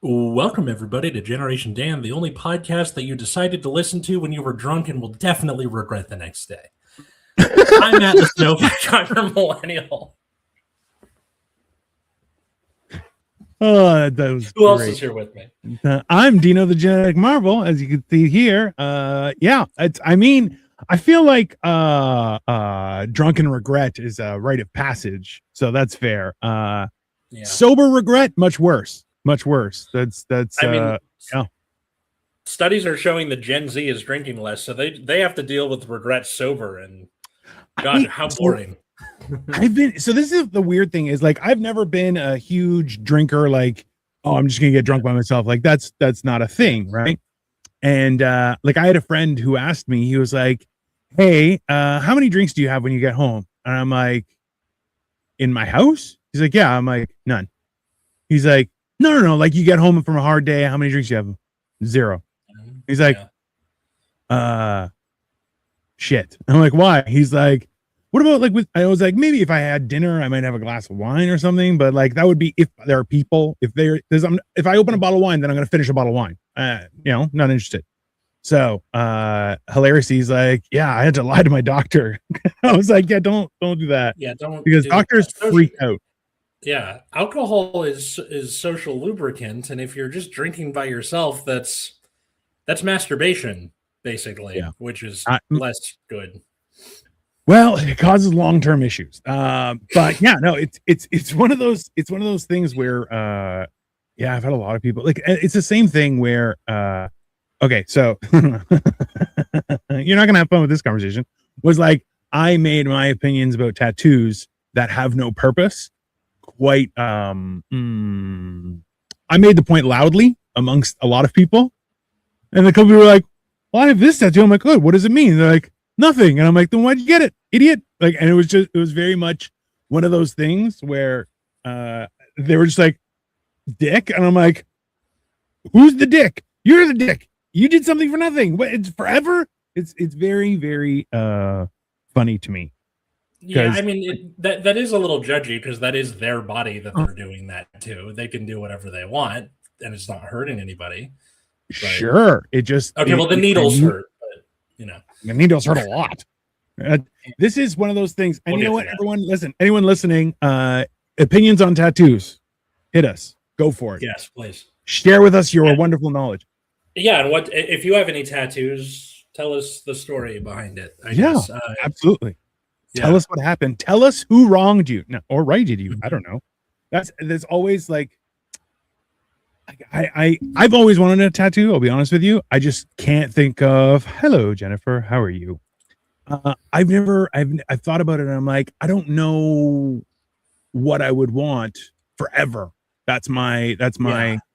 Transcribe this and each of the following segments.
Welcome, everybody, to Generation Dan, the only podcast that you decided to listen to when you were drunk and will definitely regret the next day. I'm Matt the Snowflake. I'm a millennial. Oh, that was Who else great. is here with me? I'm Dino the Genetic Marvel, as you can see here. I feel like drunken regret is a rite of passage, so that's fair. Sober regret, much worse. Much worse. Studies are showing that Gen Z is drinking less, so they have to deal with regret sober, and God, how boring. This is the weird thing is, like, I've never been a huge drinker, like, oh, I'm just gonna get drunk by myself. Like, that's not a thing, right? And like, I had a friend who asked me, he was like, hey, how many drinks do you have when you get home? And I'm like, in my house? He's like, yeah. I'm like, none. He's like, no, like, you get home from a hard day, how many drinks do you have? Zero. He's like, shit. I'm like, why? He's like, what about, like, I was like, maybe if I had dinner, I might have a glass of wine or something, but like, that would be if there are people, if I open a bottle of wine, then I'm going to finish a bottle of wine. Not interested. So, hilarious. He's like, yeah, I had to lie to my doctor. I was like, yeah, don't do that. Yeah, don't, because doctors freak out. Yeah, alcohol is social lubricant, and if you're just drinking by yourself, that's masturbation, basically, which is less good. Well, it causes long-term issues. But yeah, no, it's one of those things where I've had a lot of people, like, it's the same thing where okay, so you're not gonna have fun with this conversation. Was like, I made my opinions about tattoos that have no purpose quite I made the point loudly amongst a lot of people, and the couple were like, well, I have this tattoo. I'm like, good, what does it mean? They're like, nothing. And I'm like, then why'd you get it, idiot? Like, and it was very much one of those things where they were just like, dick. And I'm like, who's the dick? You're the dick. You did something for nothing. But it's forever. It's very, very funny to me. Yeah, I mean, that is a little judgy, because that is their body that they're doing that to. They can do whatever they want, and it's not hurting anybody. But, sure, it just well, the needles hurt, but the needles hurt a lot. This is one of those things, and you know what? Anyone listening, opinions on tattoos, hit us. Go for it. Yes, please share with us your wonderful knowledge. Yeah, and what if you have any tattoos? Tell us the story behind it. I guess. Absolutely. Tell us what happened. Tell us who wronged you or righted you. I don't know. There's always, like, I've always wanted a tattoo. I'll be honest with you. I just can't think of, hello, Jennifer, how are you? I've thought about it, and I'm like, I don't know what I would want forever. That's my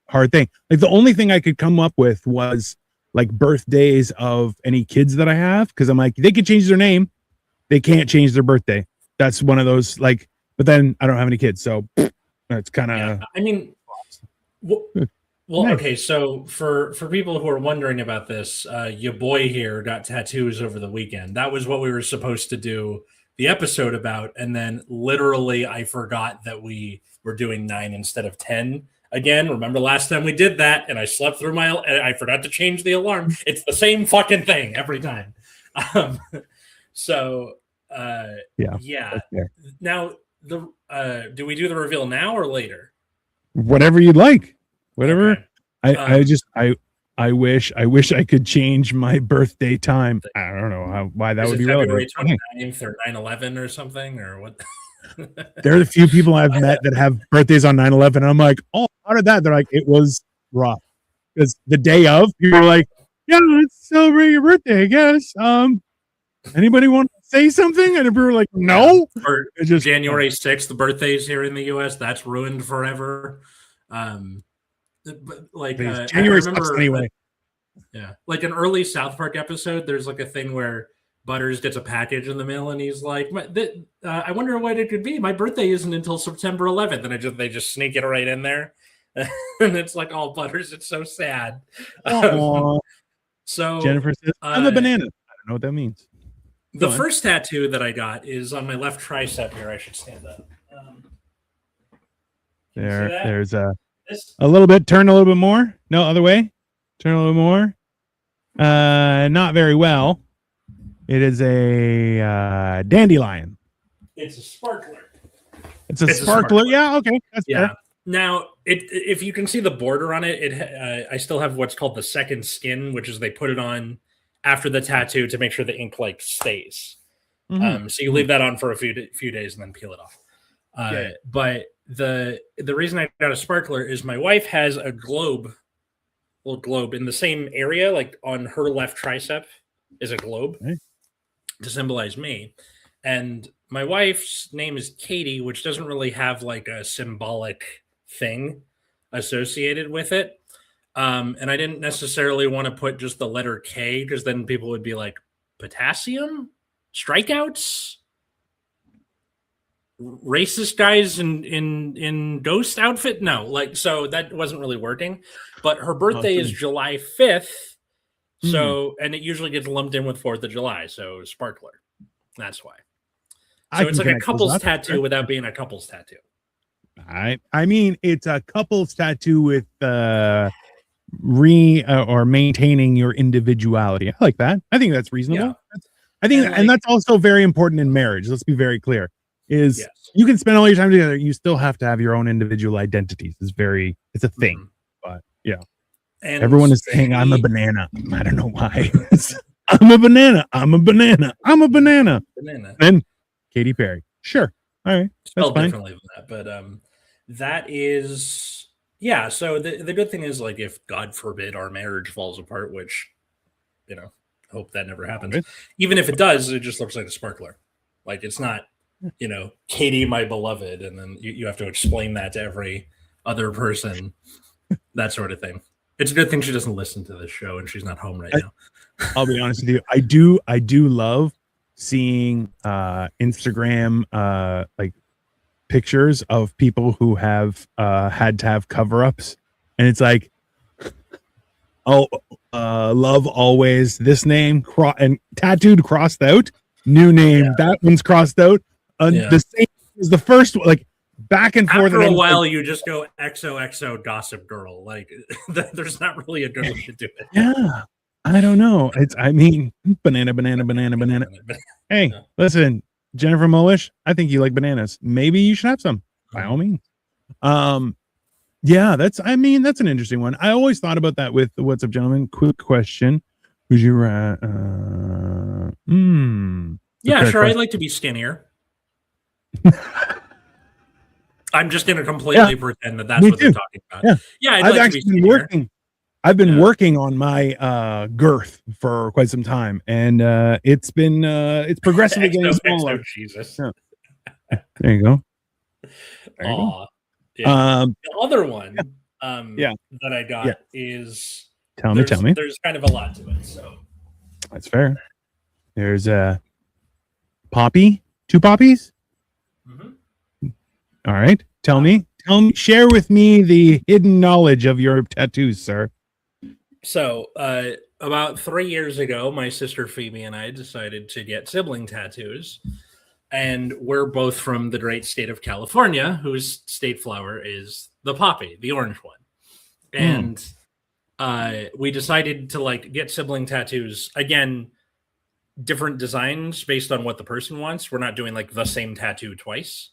hard thing. Like, the only thing I could come up with was, like, birthdays of any kids that I have, because I'm like, they could change their name. They can't change their birthday. That's one of those, like, but then I don't have any kids, so it's kind of. I mean, well, okay. So for people who are wondering about this, your boy here got tattoos over the weekend. That was what we were supposed to do the episode about, and then literally I forgot that we were doing 9 instead of 10 again. Remember last time we did that, and I slept through I forgot to change the alarm. It's the same fucking thing every time. So now do we do the reveal now or later? Whatever you'd like. Whatever. Okay. I wish I could change my birthday time. I don't know why that would be February 29th or 9/11 or something, or what? There are a few people I've met that have birthdays on 9/11, and I'm like, oh, how did that? They're like, it was rough. Because the day of, people are like, yeah, let's celebrate your birthday, I guess. Anybody want to say something? And we were like, no. Or just January 6th, the birthdays here in the US, that's ruined forever. But like January 6th anyway. Like an early South Park episode, there's like a thing where Butters gets a package in the mail, and he's like, I wonder what it could be. My birthday isn't until September 11th, and they just sneak it right in there. And it's like, oh, Butters, it's so sad. So Jennifer says, I'm a banana. I don't know what that means. The first tattoo that I got is on my left tricep here. I should stand up. There's a This? A little bit. Turn a little bit more. No, other way. Turn a little more. Not very well. It is a dandelion. It's a sparkler. It's a sparkler. Yeah, okay. That's Yeah. fair. Now, if you can see the border on it, I still have what's called the second skin, which is they put it on after the tattoo to make sure the ink like stays. So you leave that on for a few days and then peel it off. But the reason I got a sparkler is my wife has a little globe in the same area, like on her left tricep is a globe to symbolize me. And my wife's name is Katie, which doesn't really have like a symbolic thing associated with it. And I didn't necessarily want to put just the letter K because then people would be like, potassium? Strikeouts? Racist guys in ghost outfit? No, like, so that wasn't really working. But her birthday is July 5th. So, and it usually gets lumped in with 4th of July. So, sparkler. That's why. So it's like a couple's tattoo without being a couple's tattoo. I mean, it's a couple's tattoo with or maintaining your individuality. I like that. I think that's reasonable. Yeah. I think, and that's also very important in marriage. Let's be very clear. Is you can spend all your time together, you still have to have your own individual identities. It's a thing. But yeah. And everyone is saying I'm a banana. I don't know why. I'm a banana. I'm a banana. I'm a banana. Then Katy Perry. Sure. All right. Spelled differently than that. But that is so the good thing is, like, if God forbid our marriage falls apart, which, you know, hope that never happens. Okay. Even if it does, it just looks like a sparkler. Like, it's not, you know, Katie, my beloved, and then you have to explain that to every other person, that sort of thing. It's a good thing she doesn't listen to this show and she's not home right now. I'll be honest with you. I do love seeing Instagram like pictures of people who have had to have cover-ups, and it's like, love always, this name and tattooed crossed out, new name, that one's crossed out. The same as the first one, like back and forth. After a while, you just go XOXO Gossip Girl. Like, there's not really a good way to do it. Yeah, I don't know. I mean, banana. Hey, listen, Jennifer Molish, I think you like bananas. Maybe you should have some, by all means. Yeah, that's an interesting one. I always thought about that with the What's Up, Gentlemen. Quick question. Would you yeah, sure. I'd like to be skinnier. I'm just going to completely pretend that's what they're talking about. Yeah, I'd like to be skinnier. I've been working on my girth for quite some time, and it's progressively getting smaller. Jesus. There you go. Yeah. The other one that I got is tell me. There's kind of a lot to it, so that's fair. There's a poppy, 2 poppies. All right. Tell me, share with me the hidden knowledge of your tattoos, sir. So, about 3 years ago, my sister Phoebe and I decided to get sibling tattoos. And we're both from the great state of California, whose state flower is the poppy, the orange one. And we decided to, like, get sibling tattoos. Again, different designs based on what the person wants. We're not doing, like, the same tattoo twice,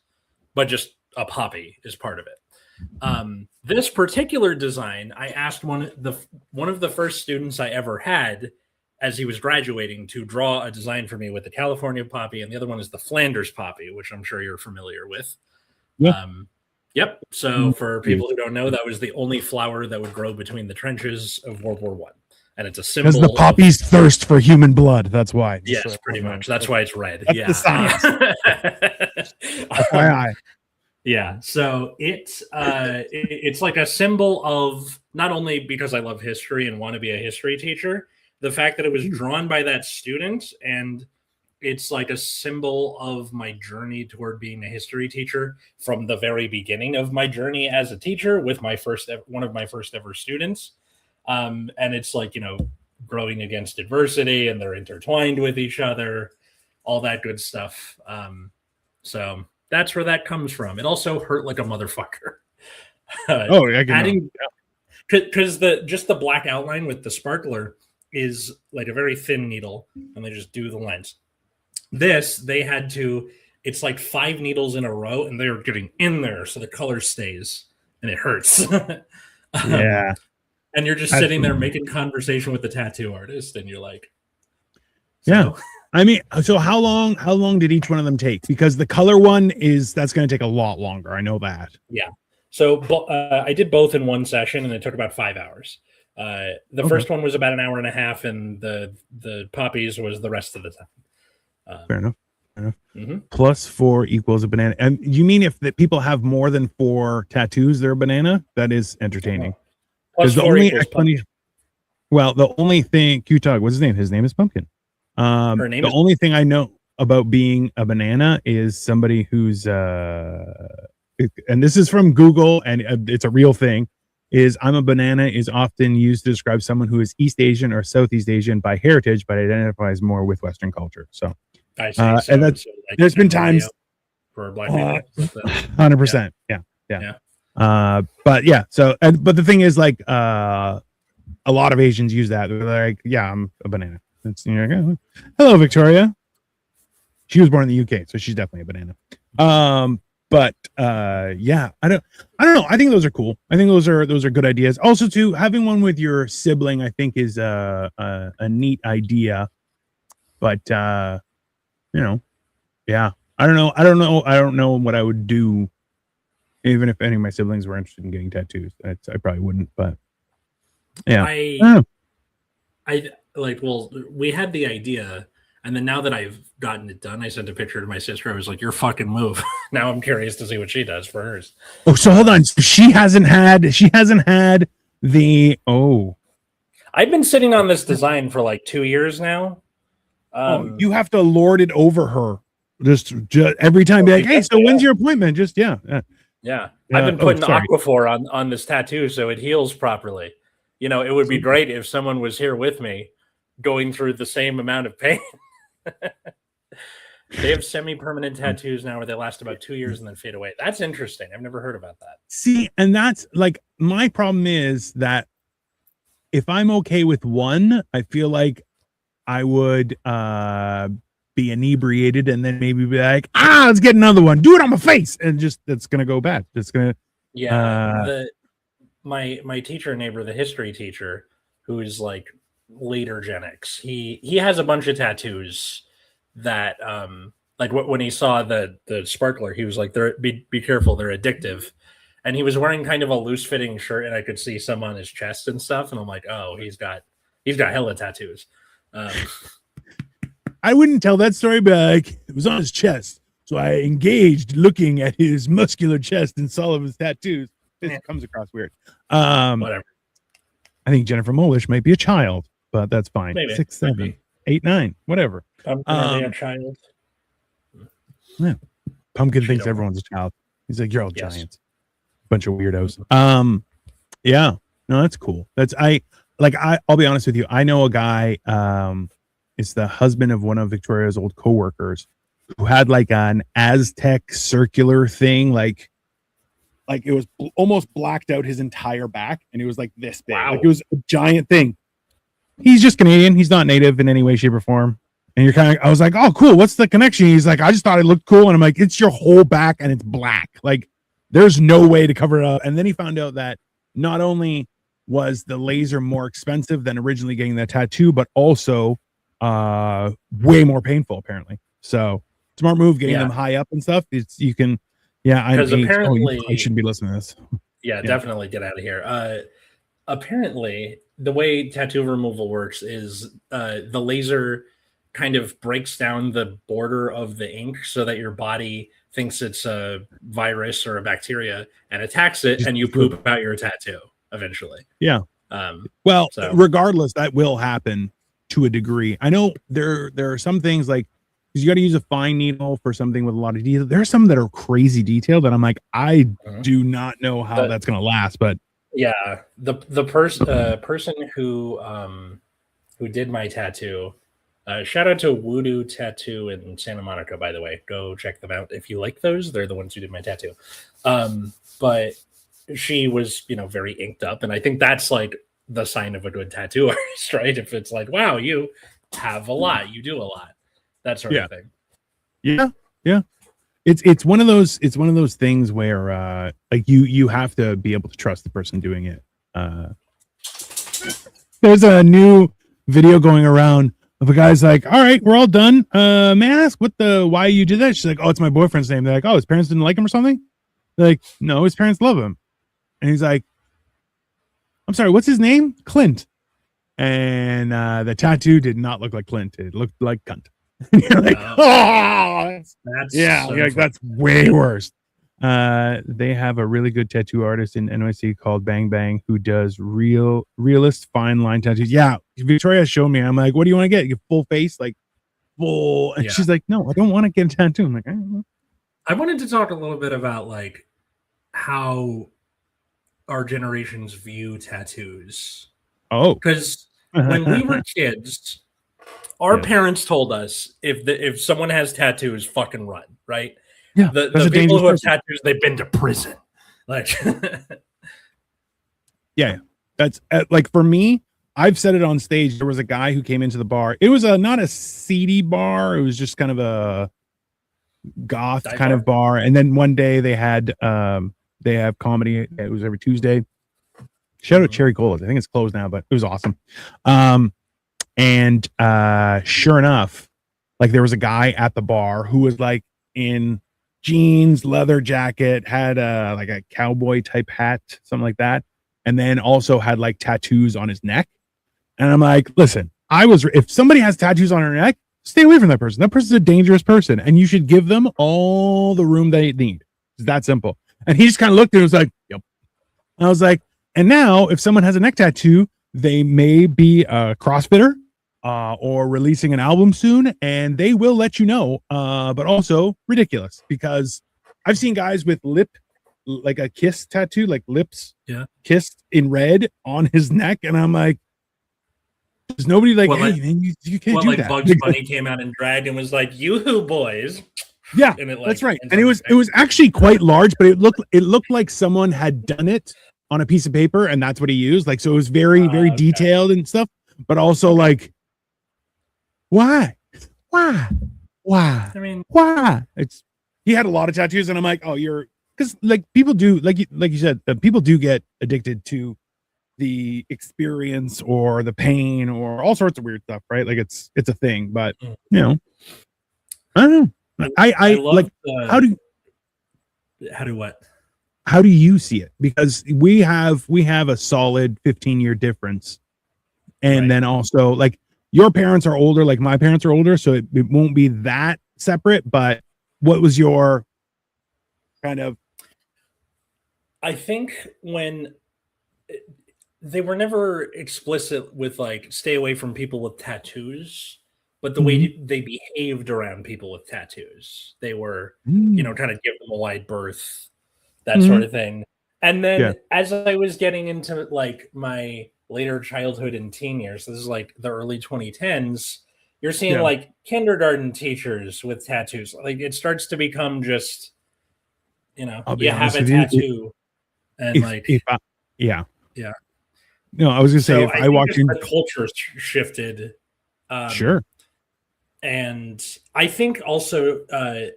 but just a poppy is part of it. This particular design, I asked one of the first students I ever had as he was graduating to draw a design for me with the California poppy, and the other one is the Flanders poppy, which I'm sure you're familiar with. Yep. So for people who don't know, that was the only flower that would grow between the trenches of World War I. And it's a symbol. Because the poppies thirst for human blood. That's why. Yes, pretty much. That's why it's red. That's the science. FYI. Yeah, so it's like a symbol of, not only because I love history and want to be a history teacher, the fact that it was drawn by that student, and it's like a symbol of my journey toward being a history teacher from the very beginning of my journey as a teacher with one of my first ever students. And it's like, you know, growing against adversity, and they're intertwined with each other, all that good stuff. So that's where that comes from. It also hurt like a motherfucker. Oh, I can adding because the black outline with the sparkler is like a very thin needle, and they just do the lens. This they had to. It's like 5 needles in a row, and they're getting in there, so the color stays, and it hurts. Yeah. And you're just sitting there making conversation with the tattoo artist, and you're like, so. Yeah. I mean, so how long did each one of them take? Because the color one that's going to take a lot longer. I know that. Yeah. So I did both in one session, and it took about 5 hours. The first one was about an hour and a half, and the poppies was the rest of the time. Fair enough. Mm-hmm. Plus 4 equals a banana. And you mean if the people have more than 4 tattoos, they're a banana? That is entertaining. Plus 4 equals pumpkin. Well, the only thing, Q-Tog, what's his name? His name is Pumpkin. Her name the only thing I know about being a banana is somebody who's and this is from Google, and it's a real thing, is I'm a banana is often used to describe someone who is East Asian or Southeast Asian by heritage, but identifies more with Western culture. So, I see. And that's there's been times for Black people, 100%. Yeah. But yeah, so but the thing is, like, a lot of Asians use that. They're like, yeah, I'm a banana. You're like, oh, hello, Victoria. She was born in the UK, so she's definitely a banana. But yeah, I don't know. I think those are cool. I think those are good ideas. Also, too, having one with your sibling, I think, is a neat idea. But you know, yeah, I don't know what I would do, even if any of my siblings were interested in getting tattoos. I probably wouldn't. But yeah, I like. Well, we had the idea. And then now that I've gotten it done, I sent a picture to my sister. I was like, your fucking move. Now I'm curious to see what she does for hers. Oh, so hold on. So she hasn't had the, I've been sitting on this design for like 2 years now. You have to lord it over her. Just every time be like, hey, so when's your appointment? Just, yeah. I've been putting Aquaphor on this tattoo so it heals properly. You know, it would be great if someone was here with me going through the same amount of pain. They have semi-permanent tattoos now where they last about 2 years and then fade away. That's interesting. I've never heard about that. See, and that's like my problem is that if I'm okay with one, I feel like I would be inebriated and then maybe be like, let's get another one. Do it on my face, and just that's gonna go bad. It's gonna my teacher neighbor, the history teacher, who is like later Gen X, he has a bunch of tattoos that like when he saw the sparkler, he was like, be careful, they're addictive. And he was wearing kind of a loose fitting shirt, and I could see some on his chest and stuff, and I'm like, oh, he's got hella tattoos. I wouldn't tell that story, but like, it was on his chest, so I engaged looking at his muscular chest and saw of his tattoos. It comes across weird. Whatever. I think Jennifer Molish might be a child, but that's fine. Maybe. 6, 7, 8, 9, whatever. A child. Yeah. Pumpkin thinks everyone's a child. He's like, you're all giants. Bunch of weirdos. Yeah. No, that's cool. I'll be honest with you. I know a guy, it's the husband of one of Victoria's old coworkers, who had like an Aztec circular thing, like it was almost blacked out his entire back, and it was like this big. Wow. Like it was a giant thing. He's just Canadian. He's not native in any way, shape, or form. And I was like, oh, cool. What's the connection? He's like, I just thought it looked cool. And I'm like, it's your whole back and it's black. Like, there's no way to cover it up. And then he found out that not only was the laser more expensive than originally getting that tattoo, but also way more painful, apparently. So smart move getting them high up and stuff. Because apparently I shouldn't be listening to this. Yeah, definitely get out of here. Apparently, the way tattoo removal works is the laser kind of breaks down the border of the ink so that your body thinks it's a virus or a bacteria and attacks it, and you poop out your tattoo eventually. Yeah. Regardless, that will happen to a degree. I know there are some things like, because you got to use a fine needle for something with a lot of detail. There are some that are crazy detailed that I'm like, I do not know how that's going to last. But yeah, the person who did my tattoo, shout out to Voodoo Tattoo in Santa Monica, by the way. Go check them out if you like those. They're the ones who did my tattoo. But she was, very inked up, and I think that's like the sign of a good tattoo artist, right? If it's like, wow, you have a lot, you do a lot, that sort of thing. Yeah. It's one of those things where like you have to be able to trust the person doing it. There's a new video going around of a guy's like, all right, we're all done. May I ask why you did that? She's like, oh, it's my boyfriend's name. They're like, oh, his parents didn't like him or something? They're like, no, his parents love him. And he's like, I'm sorry, what's his name? Clint. And the tattoo did not look like Clint. It looked like cunt. You're like, oh, that's way worse. They have a really good tattoo artist in NYC called Bang Bang who does realist fine line tattoos. Yeah, Victoria showed me. I'm like, what do you want to get? Your full face, like full. And she's like, no, I don't want to get a tattoo. I'm like, I wanted to talk a little bit about like how our generations view tattoos. Oh, because when we were kids, our parents told us if someone has tattoos, fucking run, right? Yeah, the people who have tattoos, they've been to prison. Like, yeah, that's like for me. I've said it on stage. There was a guy who came into the bar. It was not a seedy bar. It was just kind of a goth kind of bar. And then one day they have comedy. It was every Tuesday. Shout out Cherry Cola. I think it's closed now, but it was awesome. And sure enough, like there was a guy at the bar who was like in jeans, leather jacket, had like a cowboy type hat, something like that, and then also had like tattoos on his neck. And I'm like, listen, if somebody has tattoos on her neck, stay away from that person. That person's a dangerous person, and you should give them all the room they need. It's that simple. And he just kind of looked and was like, yep. And I was like, and now if someone has a neck tattoo, they may be a CrossFitter or releasing an album soon, and they will let you know. But also ridiculous, because I've seen guys with like a kiss tattoo, like lips kissed in red on his neck, and I'm like, there's nobody like, hey, man, you can't do that. Bugs Bunny came out and dragged and was like, "Yoo-hoo, boys." Yeah, that's right. And it was actually quite large, but it looked like someone had done it on a piece of paper, and that's what he used. Like, so it was very detailed and stuff, but also like, why? I mean, why? He had a lot of tattoos, and I'm like, oh, because like people do, like you said, people do get addicted to the experience or the pain or all sorts of weird stuff, right? Like it's a thing, but I don't know. I like how do what? How do you see it? Because we have a solid 15-year difference, and then also like your parents are older, like my parents are older, so it won't be that separate. But what was your kind of? I think when they were never explicit with like stay away from people with tattoos, but the way they behaved around people with tattoos, they were, kind of give them a wide berth, that sort of thing. And then as I was getting into like my later childhood and teen years, this is like the early 2010s, you're seeing like kindergarten teachers with tattoos. Like it starts to become just, you have a tattoo. No, I was gonna say, so if I walk in, the culture shifted. Sure. And I think also,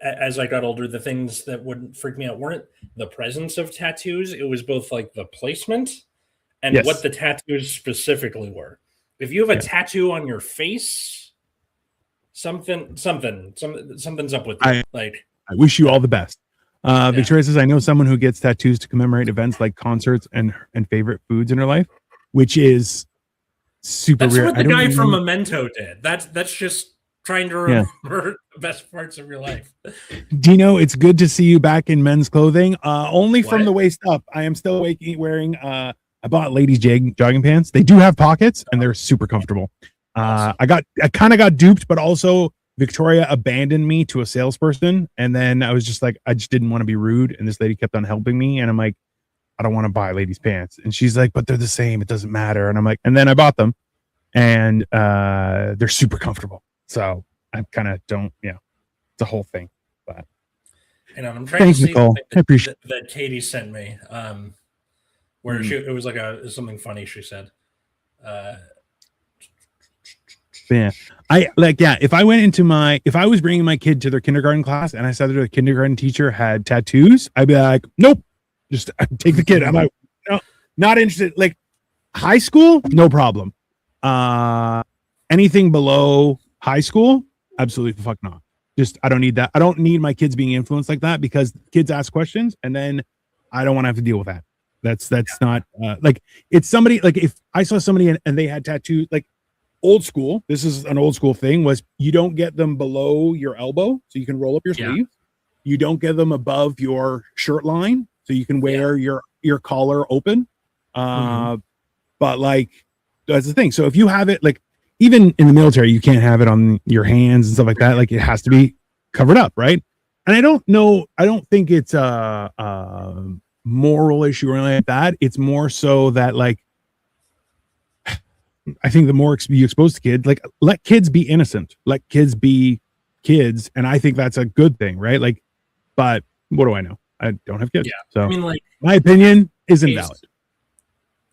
as I got older, the things that wouldn't freak me out weren't the presence of tattoos. It was both like the placement and what the tattoos specifically were. If you have a tattoo on your face, something's up with it. I wish you all the best. Victoria says, I know someone who gets tattoos to commemorate events like concerts and favorite foods in her life, which is super weird. That's what the guy from Memento did. That's just trying to remember the best parts of your life. Dino, it's good to see you back in men's clothing. Only from the waist up. I am still wearing I bought ladies jogging pants. They do have pockets and they're super comfortable. Awesome. I kind of got duped, but also Victoria abandoned me to a salesperson, and then I was just like, I just didn't want to be rude, and this lady kept on helping me, and I'm like, I don't want to buy ladies pants, and she's like, but they're the same, it doesn't matter, and I'm like, and then I bought them, and they're super comfortable, so I kind of don't, it's a whole thing. But I'm trying to see Nicole. I appreciate that Katie sent me. where it was like something funny she said. Yeah. If I was bringing my kid to their kindergarten class and I saw that the kindergarten teacher had tattoos, I'd be like, nope, just take the kid. I'm like, no, not interested. Like high school, no problem. Anything below high school, absolutely fuck not. Just, I don't need that. I don't need my kids being influenced like that, because kids ask questions and then I don't want to have to deal with that. That's not like, it's somebody, like if I saw somebody and they had tattoos, like old school, this is an old school thing, was you don't get them below your elbow so you can roll up your sleeve. You don't get them above your shirt line so you can wear your collar open. But like, that's the thing. So if you have it, like even in the military, you can't have it on your hands and stuff like that. Like it has to be covered up, right? And I don't think it's a moral issue or anything like that. It's more so that, like, I think the more you expose the kid, like, let kids be innocent, let kids be kids, and I think that's a good thing, right? Like, but what do I know? I don't have kids, so I mean, like, my opinion isn't valid.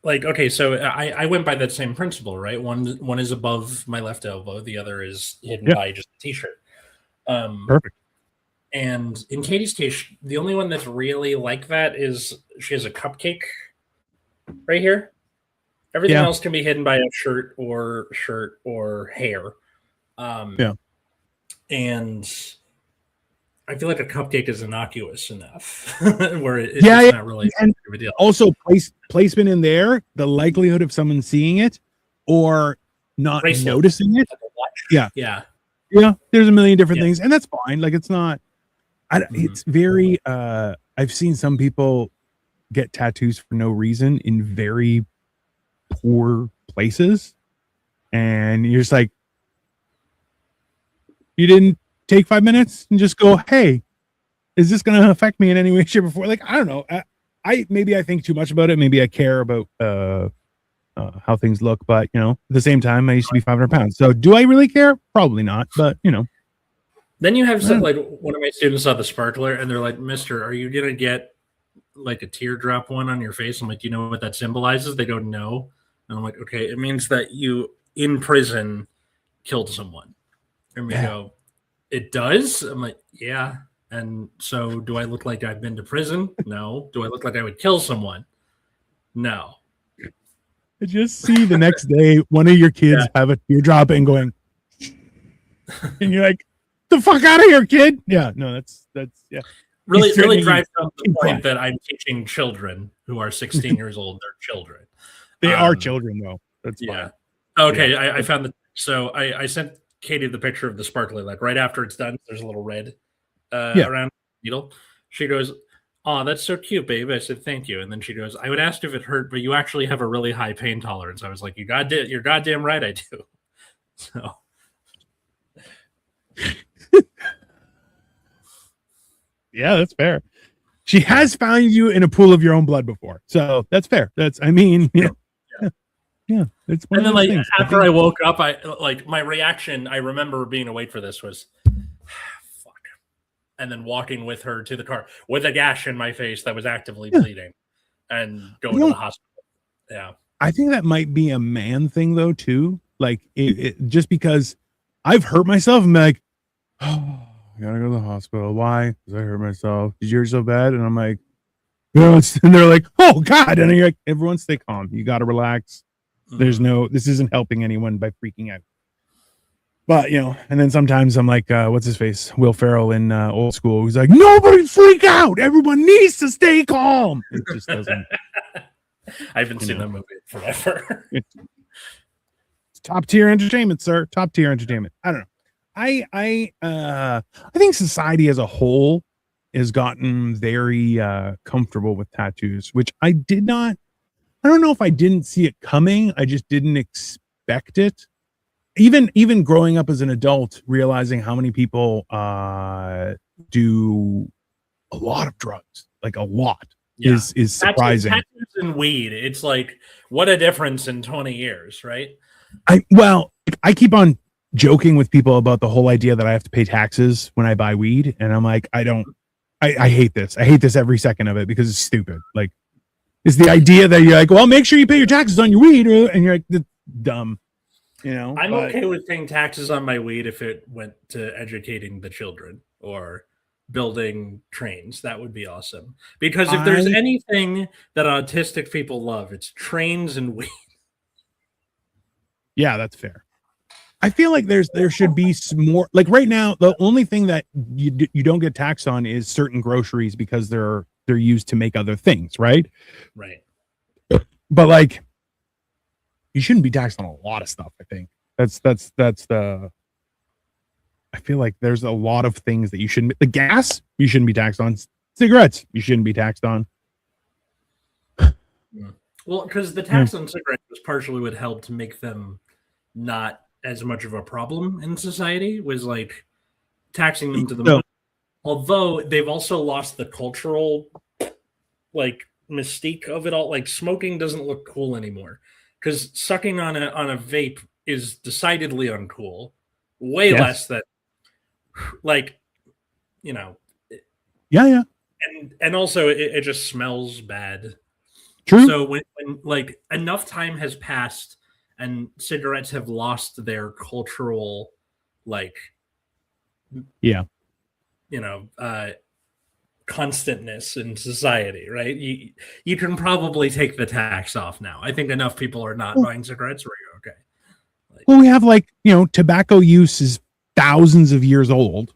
Like, okay, so I went by that same principle, right? One is above my left elbow, the other is hidden by just a t-shirt. Perfect. And in Katie's case, the only one that's really like that is she has a cupcake right here. Everything else can be hidden by a shirt or hair. And I feel like a cupcake is innocuous enough where it's not really a big deal. Also, placement in there, the likelihood of someone seeing it or not noticing it. Yeah. There's a million different things, and that's fine. Like, it's not. It's very. I've seen some people get tattoos for no reason in very poor places, and you're just like, you didn't take 5 minutes and just go, hey, is this going to affect me in any way, shape, or form? Like, I don't know. Maybe I think too much about it. Maybe I care about how things look, but at the same time, I used to be 500 pounds. So do I really care? Probably not, but Then you have some, like, one of my students saw the sparkler and they're like, "Mister, are you going to get like a teardrop one on your face?" I'm like, "Do you know what that symbolizes?" They go, "No." And I'm like, "Okay, it means that you in prison killed someone." And we go, "It does?" I'm like, "Yeah." And so, do I look like I've been to prison? No. Do I look like I would kill someone? No. I just see the next day one of your kids have a teardrop and going, and you're like, "The fuck out of here, kid!" Yeah, no, that's really drives home the point that I'm teaching children who are 16 years old. They're children. They are children, though. That's fine. Okay, I found the. So I sent Katie the picture of the sparkler. Like right after it's done, there's a little red around the needle. She goes, "Oh, that's so cute, babe." I said, "Thank you." And then she goes, "I would ask if it hurt, but you actually have a really high pain tolerance." I was like, "You're goddamn right, I do." So. Yeah, that's fair. She has found you in a pool of your own blood before, so that's fair. It's one and then, like, things. after I woke up, my reaction, I remember being awake for this was, fuck, and then walking with her to the car with a gash in my face that was actively bleeding, and going to the hospital. Yeah, I think that might be a man thing though too. Like, just because I've hurt myself, I'm like, oh, I gotta go to the hospital. Why? Because I hurt myself. Did you hurt so bad? And I'm like, and they're like, oh God. And you're like, everyone stay calm. You gotta relax. This isn't helping anyone by freaking out. But and then sometimes I'm like, what's his face? Will Ferrell in Old School. He's like, nobody freak out. Everyone needs to stay calm. It just doesn't. I haven't seen that movie forever. It's top tier entertainment, sir. Top tier entertainment. I don't know. I think society as a whole has gotten very comfortable with tattoos, which I don't know if I didn't see it coming. I just didn't expect it. Even growing up as an adult, realizing how many people do a lot of drugs, like a lot, is surprising. Tattoos and weed. It's like, what a difference in 20 years, right? I keep on joking with people about the whole idea that I have to pay taxes when I buy weed, and I'm like, I hate this. I hate this every second of it because it's stupid. Like, It's the idea that you're like, well, make sure you pay your taxes on your weed, and you're like, that's dumb. You know, I'm okay with paying taxes on my weed if it went to educating the children or building trains. That would be awesome. Because if there's anything that autistic people love, it's trains and weed. Yeah, that's fair. I feel like there should be some more. Like right now, the only thing that you don't get taxed on is certain groceries because they're used to make other things, right? Right. But like, you shouldn't be taxed on a lot of stuff. I think that's the. I feel like there's a lot of things that you shouldn't. The gas you shouldn't be taxed on. Cigarettes you shouldn't be taxed on. Well, because the tax on cigarettes was partially what helped to make them not as much of a problem in society, was like taxing them to the moon. Although they've also lost the cultural like mystique of it all. Like smoking doesn't look cool anymore because sucking on a vape is decidedly uncool. Way less than like, you know. Yeah. And also it just smells bad. True. So when like enough time has passed and cigarettes have lost their cultural, like, constantness in society, right? You can probably take the tax off now. I think enough people are not buying cigarettes where you're okay. Well, we have tobacco use is thousands of years old,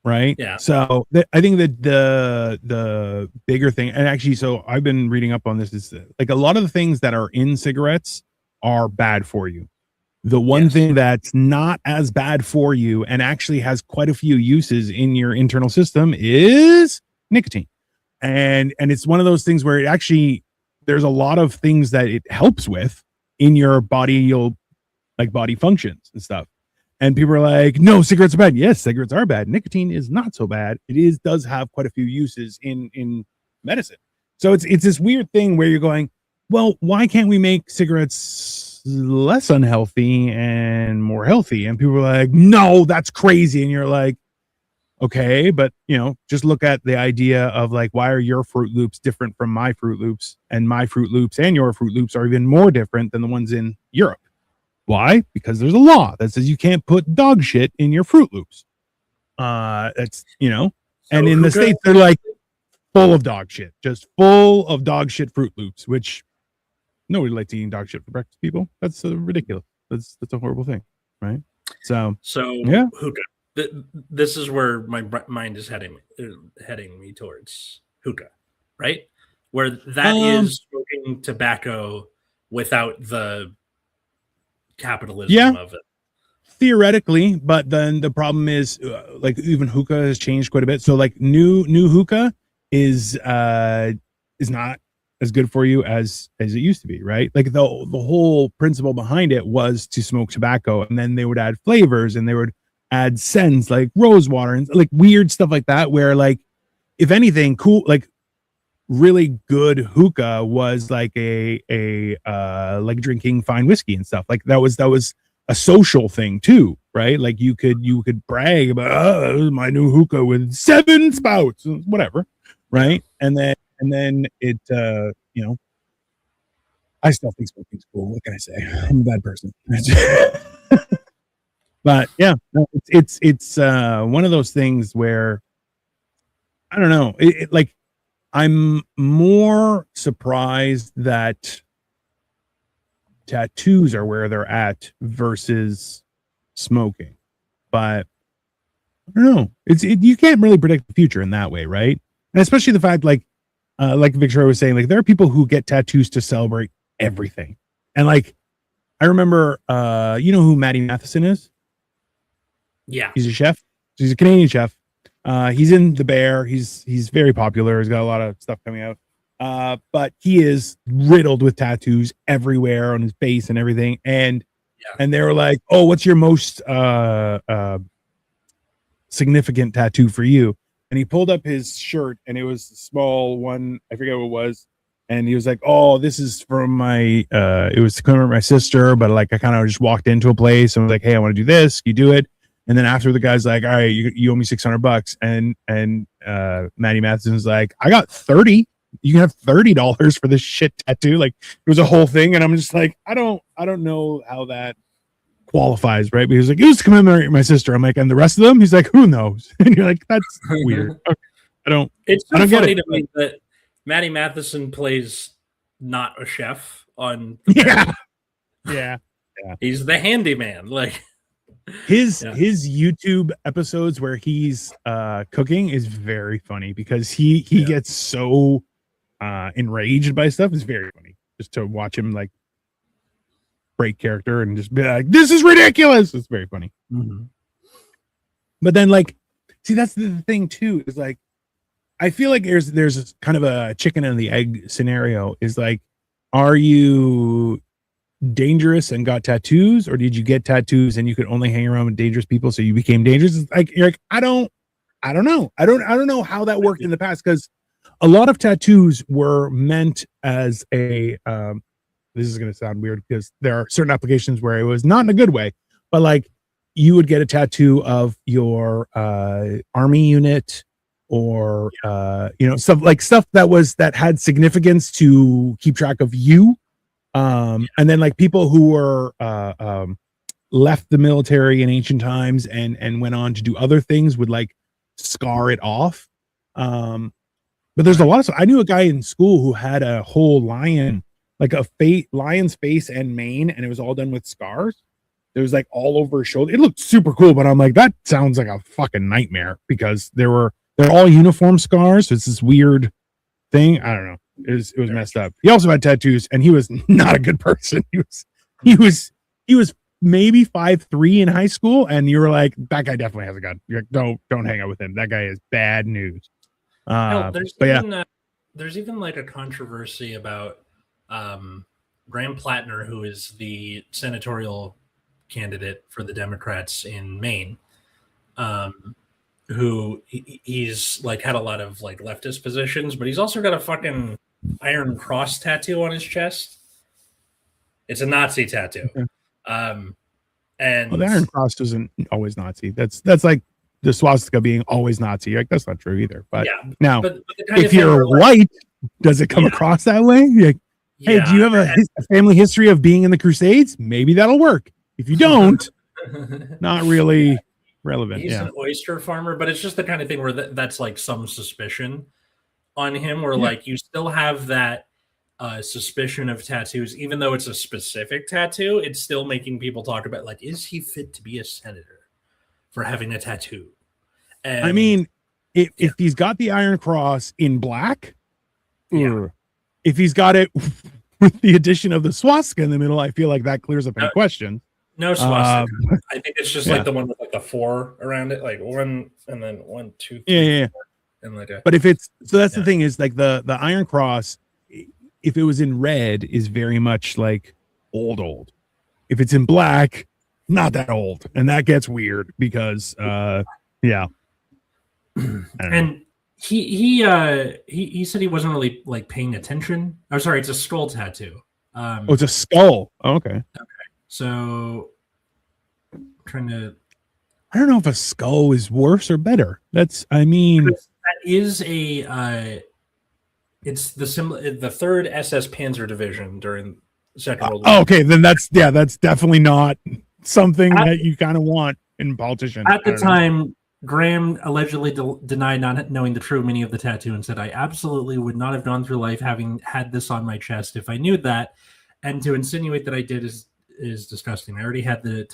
right? Yeah. So I think that the bigger thing, and actually, so I've been reading up on this, is like a lot of the things that are in cigarettes are bad for you. The one thing that's not as bad for you and actually has quite a few uses in your internal system is nicotine. And it's one of those things where it actually, there's a lot of things that it helps with in your body, body functions and stuff. And people are like, no, cigarettes are bad. Yes, cigarettes are bad. Nicotine is not so bad. It does have quite a few uses in medicine. So it's this weird thing where you're going, well, why can't we make cigarettes less unhealthy and more healthy? And people are like, no, that's crazy. And you're like, okay, but just look at the idea of like, why are your Fruit Loops different from my Fruit Loops, and my Fruit Loops and your Fruit Loops are even more different than the ones in Europe? Why? Because there's a law that says you can't put dog shit in your Fruit Loops. That's and in the States they're like full of dog shit, just full of dog shit Fruit Loops, which nobody likes eating dog shit for breakfast. People, that's ridiculous. That's a horrible thing, right? So yeah, hookah. This is where my mind is heading me towards hookah, right? Where that is smoking tobacco without the capitalism of it. Theoretically, but then the problem is like even hookah has changed quite a bit. So like new hookah is not as good for you as it used to be, right? Like the whole principle behind it was to smoke tobacco, and then they would add flavors and they would add scents like rose water and like weird stuff like that, where like if anything cool, like really good hookah was like a like drinking fine whiskey and stuff. Like that was a social thing too, right? Like you could brag about my new hookah with 7 spouts, whatever, right? And then it I still think smoking's cool. What can I say? I'm a bad person. But yeah, it's one of those things where I don't know. Like I'm more surprised that tattoos are where they're at versus smoking. But I don't know. You can't really predict the future in that way, right? And especially the fact, like Victoria was saying, like there are people who get tattoos to celebrate everything. And like I remember, you know who Matty Matheson is? Yeah, he's a chef. He's a Canadian chef. He's in The Bear. He's very popular. He's got a lot of stuff coming out. But he is riddled with tattoos everywhere on his face and everything. And they were like, "Oh, what's your most significant tattoo for you?" And he pulled up his shirt, and it was a small one. I forget what it was. And he was like, "Oh, this is from my. It was to commemorate my sister, but like I kind of just walked into a place and was like, hey, I want to do this. You do it." And then after the guy's like, all right, you owe me $600. And Matty Matheson's like, I got 30. you can have $30 for this shit tattoo. Like it was a whole thing, and I'm just like, I don't know how that qualifies, right? Because like, it was to commemorate my sister. I'm like, and the rest of them, he's like, who knows? And you're like, that's weird. Okay. It's so I don't funny get it. to me that Matty Matheson plays not a chef on. Yeah. He's the handyman. Like his YouTube episodes where he's cooking is very funny because he gets so enraged by stuff. It's very funny just to watch him like break character and just be like, this is ridiculous. It's very funny. Mm-hmm. But then like, see, that's the thing too, is like, I feel like there's kind of a chicken and the egg scenario. Is like, are you dangerous and got tattoos, or did you get tattoos and you could only hang around with dangerous people, so you became dangerous? It's like, you're like, I don't know. I don't know how that worked in the past, because a lot of tattoos were meant as a this is going to sound weird because there are certain applications where it was not in a good way, but like you would get a tattoo of your army unit, or stuff that had significance to keep track of you. And then like people who were left the military in ancient times and went on to do other things would like scar it off. But there's a lot of stuff. I knew a guy in school who had a whole lion, like a lion's face and mane, and it was all done with scars. It was like all over his shoulder. It looked super cool, but I'm like, that sounds like a fucking nightmare, because they're all uniform scars. So it's this weird thing. I don't know. It was messed up. He also had tattoos, and he was not a good person. He was maybe 5'3" in high school, and you were like, that guy definitely has a gun. You're like, don't hang out with him. That guy is bad news. There's even like a controversy about Graham Plattner, who is the senatorial candidate for the Democrats in Maine, who he's like had a lot of like leftist positions, but he's also got a fucking Iron Cross tattoo on his chest. It's a Nazi tattoo. And the Iron Cross isn't always Nazi. That's like the swastika being always Nazi. Like, that's not true either. But now, but if you're white, does it come across that way? Like, hey, do you have a family history of being in the Crusades? Maybe that'll work. If you don't, not really relevant. He's an oyster farmer, but it's just the kind of thing where that's like some suspicion on him, where like you still have that suspicion of tattoos, even though it's a specific tattoo. It's still making people talk about like, is he fit to be a senator for having a tattoo? And I mean, if he's got the Iron Cross in black, if he's got it with the addition of the swastika in the middle, I feel like that clears up any question. No swastika. I think it's just like the one with like the 4 around it, like 1 and then 1, 2, 3, 4, and like a. But if it's that's the thing is like the Iron Cross, if it was in red, is very much like old. If it's in black, not that old, and that gets weird because and he said he wasn't really like paying attention. Oh, sorry, it's a skull tattoo. It's a skull. Oh, okay. So, I don't know if a skull is worse or better. That is a it's the 3rd SS Panzer Division during the Second World War. Okay, then that's definitely not something that you kind of want in politicians. At the time, Graham allegedly denied not knowing the true meaning of the tattoo and said, "I absolutely would not have gone through life having had this on my chest if I knew that, and to insinuate that I did is disgusting. I already had the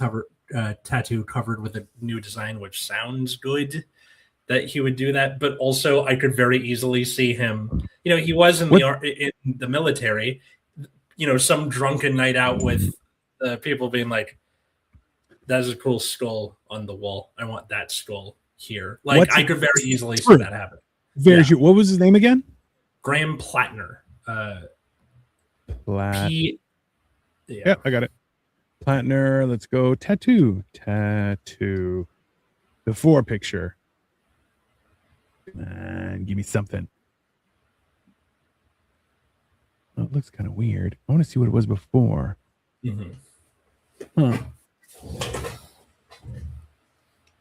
tattoo covered with a new design, which sounds good that he would do that, but also I could very easily see him. He was in the military. Some drunken night out with people being like, "That's a cool skull on the wall. I want that skull here." Like, I could very easily see that happen. What was his name again? Graham Plattner. Yeah, I got it. Plattner. Let's go. Tattoo. Before picture. And give me something. Oh, it looks kind of weird. I want to see what it was before.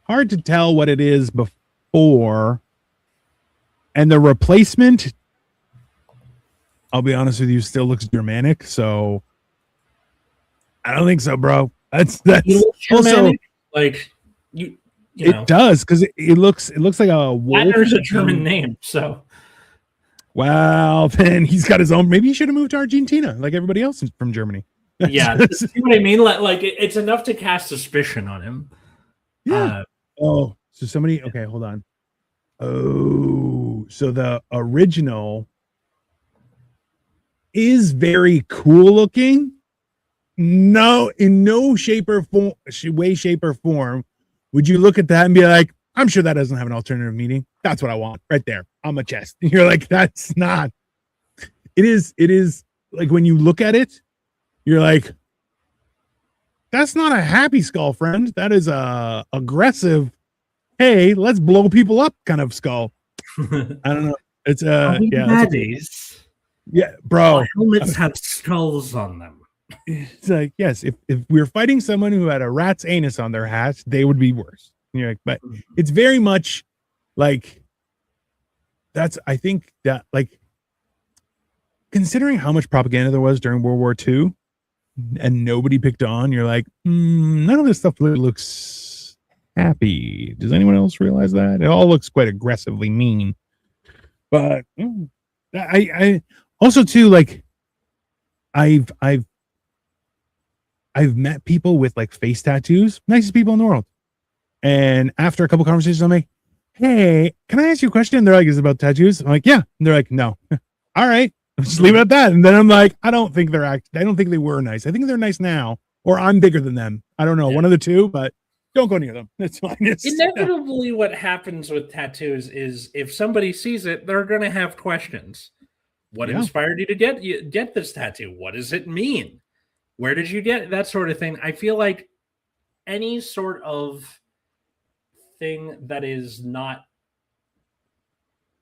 Hard to tell what it is before. And the replacement I'll be honest with you, still looks Germanic. So I don't think so, bro. That's also Germanic? Like you know, it does because it looks like a wolf. Wagner's a German name, so Wow, then he's got his own. Maybe he should have moved to Argentina like everybody else from Germany. yeah, see what I mean? Like it's enough to cast suspicion on him. Yeah. Oh, so somebody. Okay, hold on. Oh, so the original is very cool looking. No, in no shape or form, way, shape, or form would you look at that and be like, I'm sure that doesn't have an alternative meaning. That's what I want right there on my chest. And you're like, that's not. It is like when you look at it, you're like, that's not a happy skull, friend. That is a aggressive, hey, let's blow people up kind of skull. I don't know. It's yeah, bro. Our helmets have skulls on them. It's like, yes, if we're fighting someone who had a rat's anus on their hat, they would be worse. And you're like, but it's very much like that's, I think that, like, considering how much propaganda there was during World War II and nobody picked on, you're like, none of this stuff really looks happy. Does anyone else realize that? It all looks quite aggressively mean. But I also too, like, I've met people with like face tattoos, nicest people in the world. And after a couple conversations, I'm like, hey, can I ask you a question? And they're like, is it about tattoos? I'm like, yeah. And they're like, no. All right. Just leave it at that. And then I'm like, I don't think I don't think they were nice. I think they're nice now, or I'm bigger than them. I don't know, one of the two, but don't go near them. It's fine. Inevitably, what happens with tattoos is if somebody sees it, they're going to have questions. What inspired you to get this tattoo? What does it mean? Where did you get it? That sort of thing? I feel like any sort of thing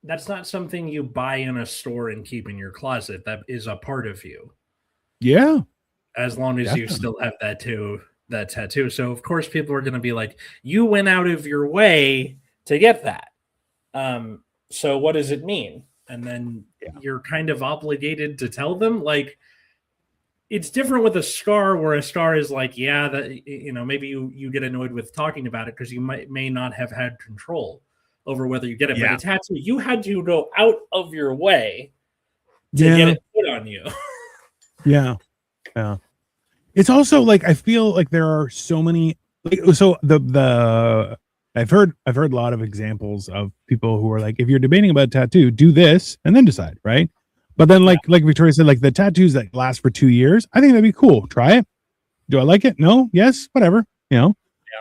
that's not something you buy in a store and keep in your closet. That is a part of you. Yeah. As long as you still have that tattoo. So of course people are going to be like, you went out of your way to get that. So what does it mean? And then you're kind of obligated to tell them. Like, it's different with a scar, where a scar is like, yeah, that, you know, maybe you get annoyed with talking about it because you may not have had control over whether you get it. But a tattoo, you had to go out of your way to get it put on you. Yeah. It's also like, I feel like there are so many, like, so I've heard a lot of examples of people who are like, if you're debating about a tattoo, do this and then decide, right? But then like Victoria said, like the tattoos that last for 2 years, I think that'd be cool. Try it. Do I like it? No, yes, whatever, you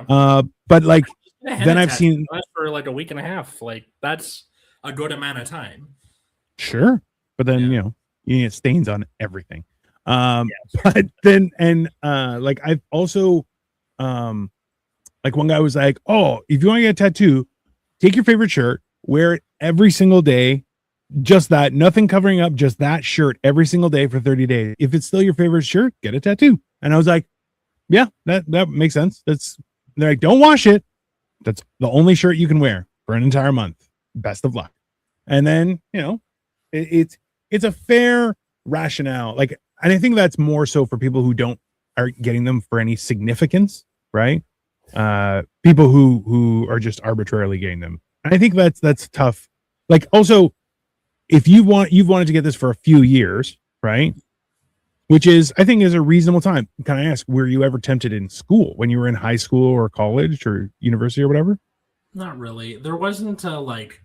know. But like then I've seen for like a week and a half. Like that's a good amount of time. Sure. But then you know, you get stains on everything. But then like I've also like one guy was like, oh, if you want to get a tattoo, take your favorite shirt, wear it every single day. Just that, nothing covering up, just that shirt every single day for 30 days. If it's still your favorite shirt, get a tattoo. And I was like, yeah, that makes sense. They're like, don't wash it. That's the only shirt you can wear for an entire month. Best of luck. And then, you know, it's a fair rationale. Like, and I think that's more so for people who aren't getting them for any significance, right? People who are just arbitrarily getting them. And I think that's tough. Like, also, if you've wanted to get this for a few years, right? Which is, I think, is a reasonable time. Can I ask, were you ever tempted in school when you were in high school or college or university or whatever? Not really. There wasn't a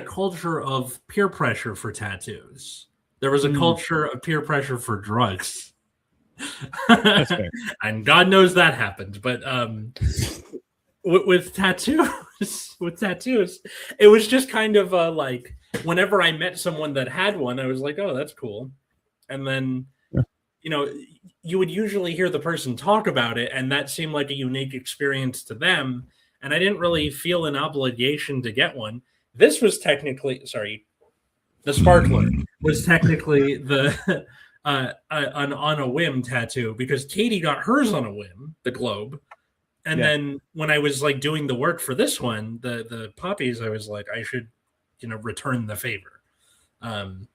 culture of peer pressure for tattoos. There was a culture of peer pressure for drugs. That's fair. And God knows that happened. But with tattoos, it was just kind of like, whenever I met someone that had one, I was like, oh, that's cool. And then, you know, you would usually hear the person talk about it, and that seemed like a unique experience to them. And I didn't really feel an obligation to get one. This was technically, the sparkler was technically the an on a whim tattoo, because Katie got hers on a whim, the globe. And then when I was like doing the work for this one, the poppies, I was like, I should, you know, return the favor. And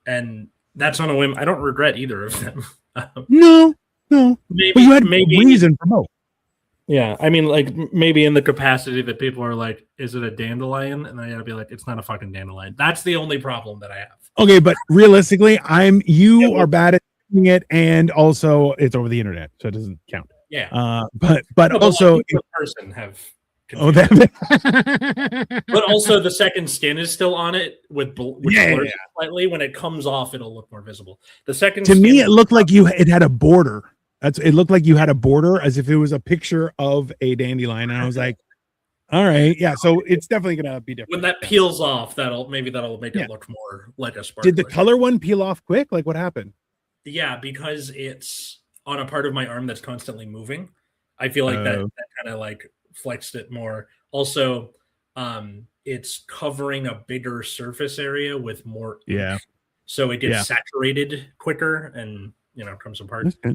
and that's on a whim. I don't regret either of them. No, but you had maybe reason for both. Yeah, I mean, like maybe in the capacity that people are like, "Is it a dandelion?" And I gotta be like, "It's not a fucking dandelion." That's the only problem that I have. Okay, but realistically, you are bad at doing it, and also it's over the internet, so it doesn't count. Yeah, but also, the person have. Oh, that. But also, the second skin is still on it with blurs slightly. When it comes off, it'll look more visible. The second to me, it looked like it had a border. It looked like you had a border, as if it was a picture of a dandelion, and I was like, all right, yeah. So it's definitely gonna be different when that peels off. That'll make it look more like a sparkler. Did the color one peel off quick? Like what happened? Yeah, because it's on a part of my arm that's constantly moving. I feel like that kind of like flexed it more. Also, it's covering a bigger surface area with more ink, so it gets saturated quicker and comes apart. Yeah.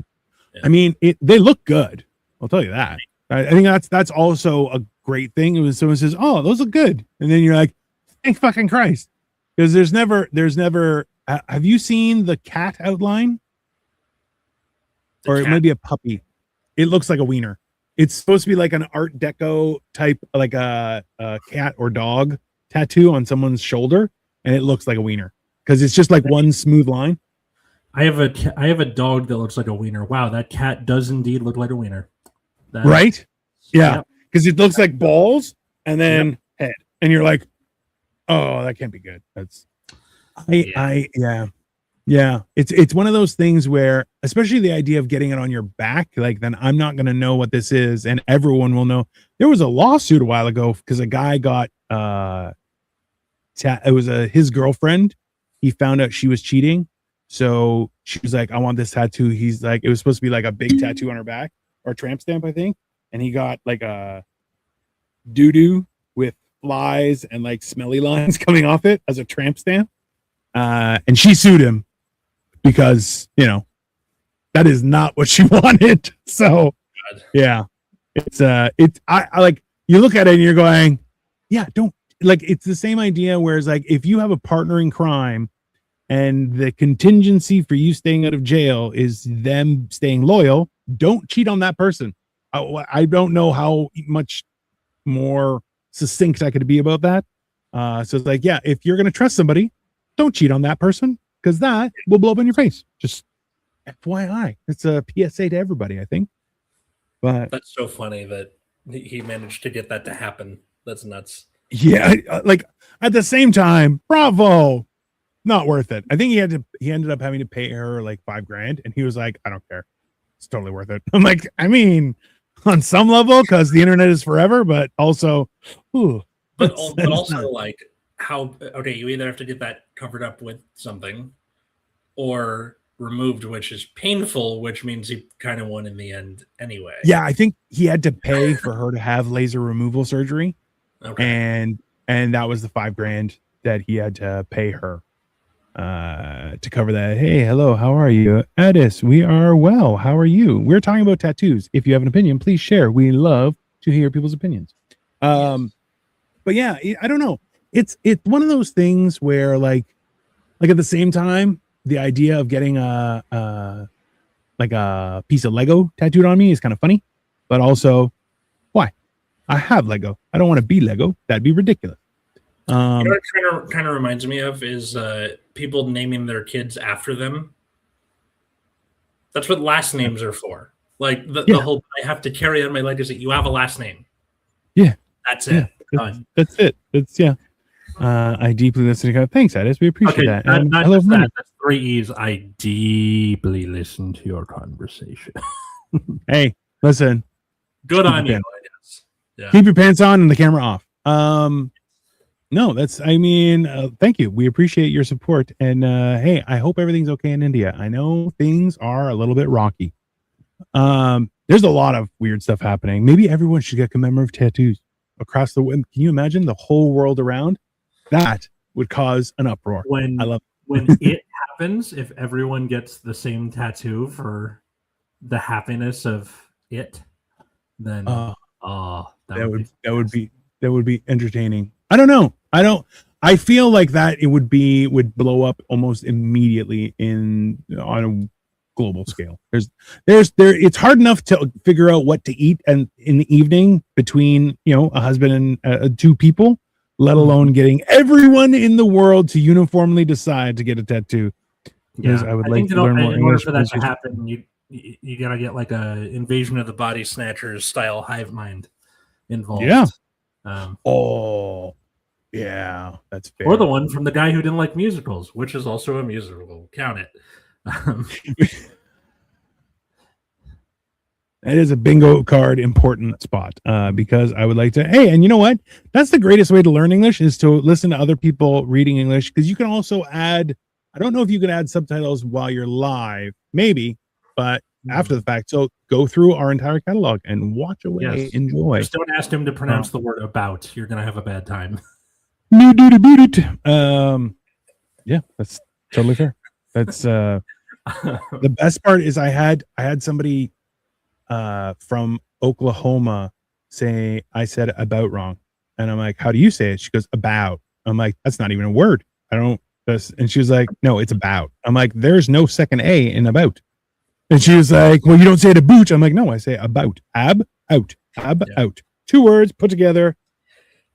I mean, they look good. I'll tell you that. I think that's also a great thing. It was someone says, "Oh, those look good," and then you're like, "Thank fucking Christ," because there's never. Have you seen the cat outline? Or it might be a puppy. It looks like a wiener. It's supposed to be like an Art Deco type, like a cat or dog tattoo on someone's shoulder, and it looks like a wiener because it's just like one smooth line. I have a dog that looks like a wiener. Wow, that cat does indeed look like a wiener. Right? Yeah, because it looks like balls and then head, and you're like, oh, that can't be good. That's yeah. It's one of those things where, especially the idea of getting it on your back, like then I'm not going to know what this is, and everyone will know. There was a lawsuit a while ago because a guy got it was his girlfriend. He found out she was cheating, so she was like, "I want this tattoo." He's like, it was supposed to be like a big tattoo on her back or a tramp stamp, I think, and he got like a doo-doo with flies and like smelly lines coming off it as a tramp stamp, and she sued him because that is not what she wanted. So yeah, it's I like, you look at it and you're going, yeah, don't, like, it's the same idea. Whereas like if you have a partner in crime and the contingency for you staying out of jail is them staying loyal, don't cheat on that person. I don't know how much more succinct I could be about that. So it's like, yeah, if you're gonna trust somebody, don't cheat on that person, because that will blow up in your face. Just FYI, it's a PSA to everybody, I think. But that's so funny that he managed to get that to happen. That's nuts. Yeah, like at the same time, bravo, not worth it. I think he ended up having to pay her like $5,000, and he was like, I don't care, it's totally worth it. I'm like, I mean, on some level, because the internet is forever, but also, but also like how, okay, you either have to get that covered up with something or removed, which is painful, which means he kind of won in the end anyway. Yeah, I think he had to pay for her to have laser removal surgery. Okay. And that was the $5,000 that he had to pay her to cover that. Hey, hello, how are you? Addis, we are well. How are you? We're talking about tattoos. If you have an opinion, please share. We love to hear people's opinions. Yes. But yeah, I don't know. It's one of those things where like at the same time, the idea of getting a piece of Lego tattooed on me is kind of funny, but also, why? I have Lego. I don't want to be Lego. That'd be ridiculous. You know what it kind of reminds me of is people naming their kids after them. That's what last names are for. Like the whole, I have to carry on my legacy. You have a last name. Yeah. That's it. That's it. It's I deeply listen to. Thanks, Addis. We appreciate that. Hello, that's 3 E's. I deeply listen to your conversation. Hey, listen. Good on you, I guess. Yeah. Keep your pants on and the camera off. No, that's, I mean, thank you. We appreciate your support. And hey, I hope everything's okay in India. I know things are a little bit rocky. There's a lot of weird stuff happening. Maybe everyone should get commemorative tattoos across the world. Can you imagine the whole world around? That would cause an uproar. When it happens, if everyone gets the same tattoo for the happiness of it, then that would be entertaining. I don't know. I feel like that it would blow up almost immediately on a global scale. It's hard enough to figure out what to eat and in the evening between a husband and two people, let alone getting everyone in the world to uniformly decide to get a tattoo. Yeah, I would like to learn more in English. order for that to happen, you gotta get like a Invasion of the Body Snatchers style hive mind involved. Yeah. Yeah, that's fair. Or the one from the guy who didn't like musicals, which is also a musical. Count it. That is a bingo card important spot because I would like to. Hey, and you know what? That's the greatest way to learn English is to listen to other people reading English, because you can also add. I don't know if you can add subtitles while you're live, maybe, but after the fact. So go through our entire catalog and watch away. Yes. Enjoy. Just don't ask him to pronounce the word about. You're gonna have a bad time. Yeah, that's totally fair. That's the best part is I had somebody from Oklahoma say I said about wrong, and I'm like, how do you say it? She goes, about. I'm like, that's not even a word. I don't. And she was like, no, it's about. I'm like, there's no second A in about. And she was like, well, you don't say it about. I'm like, no, I say about. Out. Out. 2 words put together.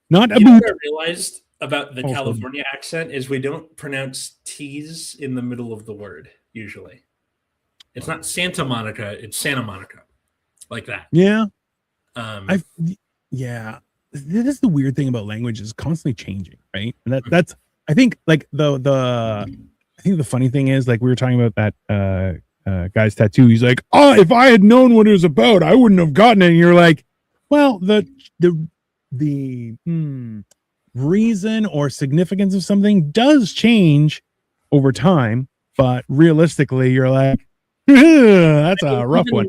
Not about. What I realized about the California accent is we don't pronounce T's in the middle of the word usually. It's not Santa Monica, it's Santa Monica. Like that. Yeah. Yeah. This is the weird thing about language, is constantly changing, right? And that's I think like the funny thing is, like, we were talking about that guy's tattoo. He's like, oh, if I had known what it was about, I wouldn't have gotten it. And you're like, well, the reason or significance of something does change over time, but realistically, you're like, that's a rough one.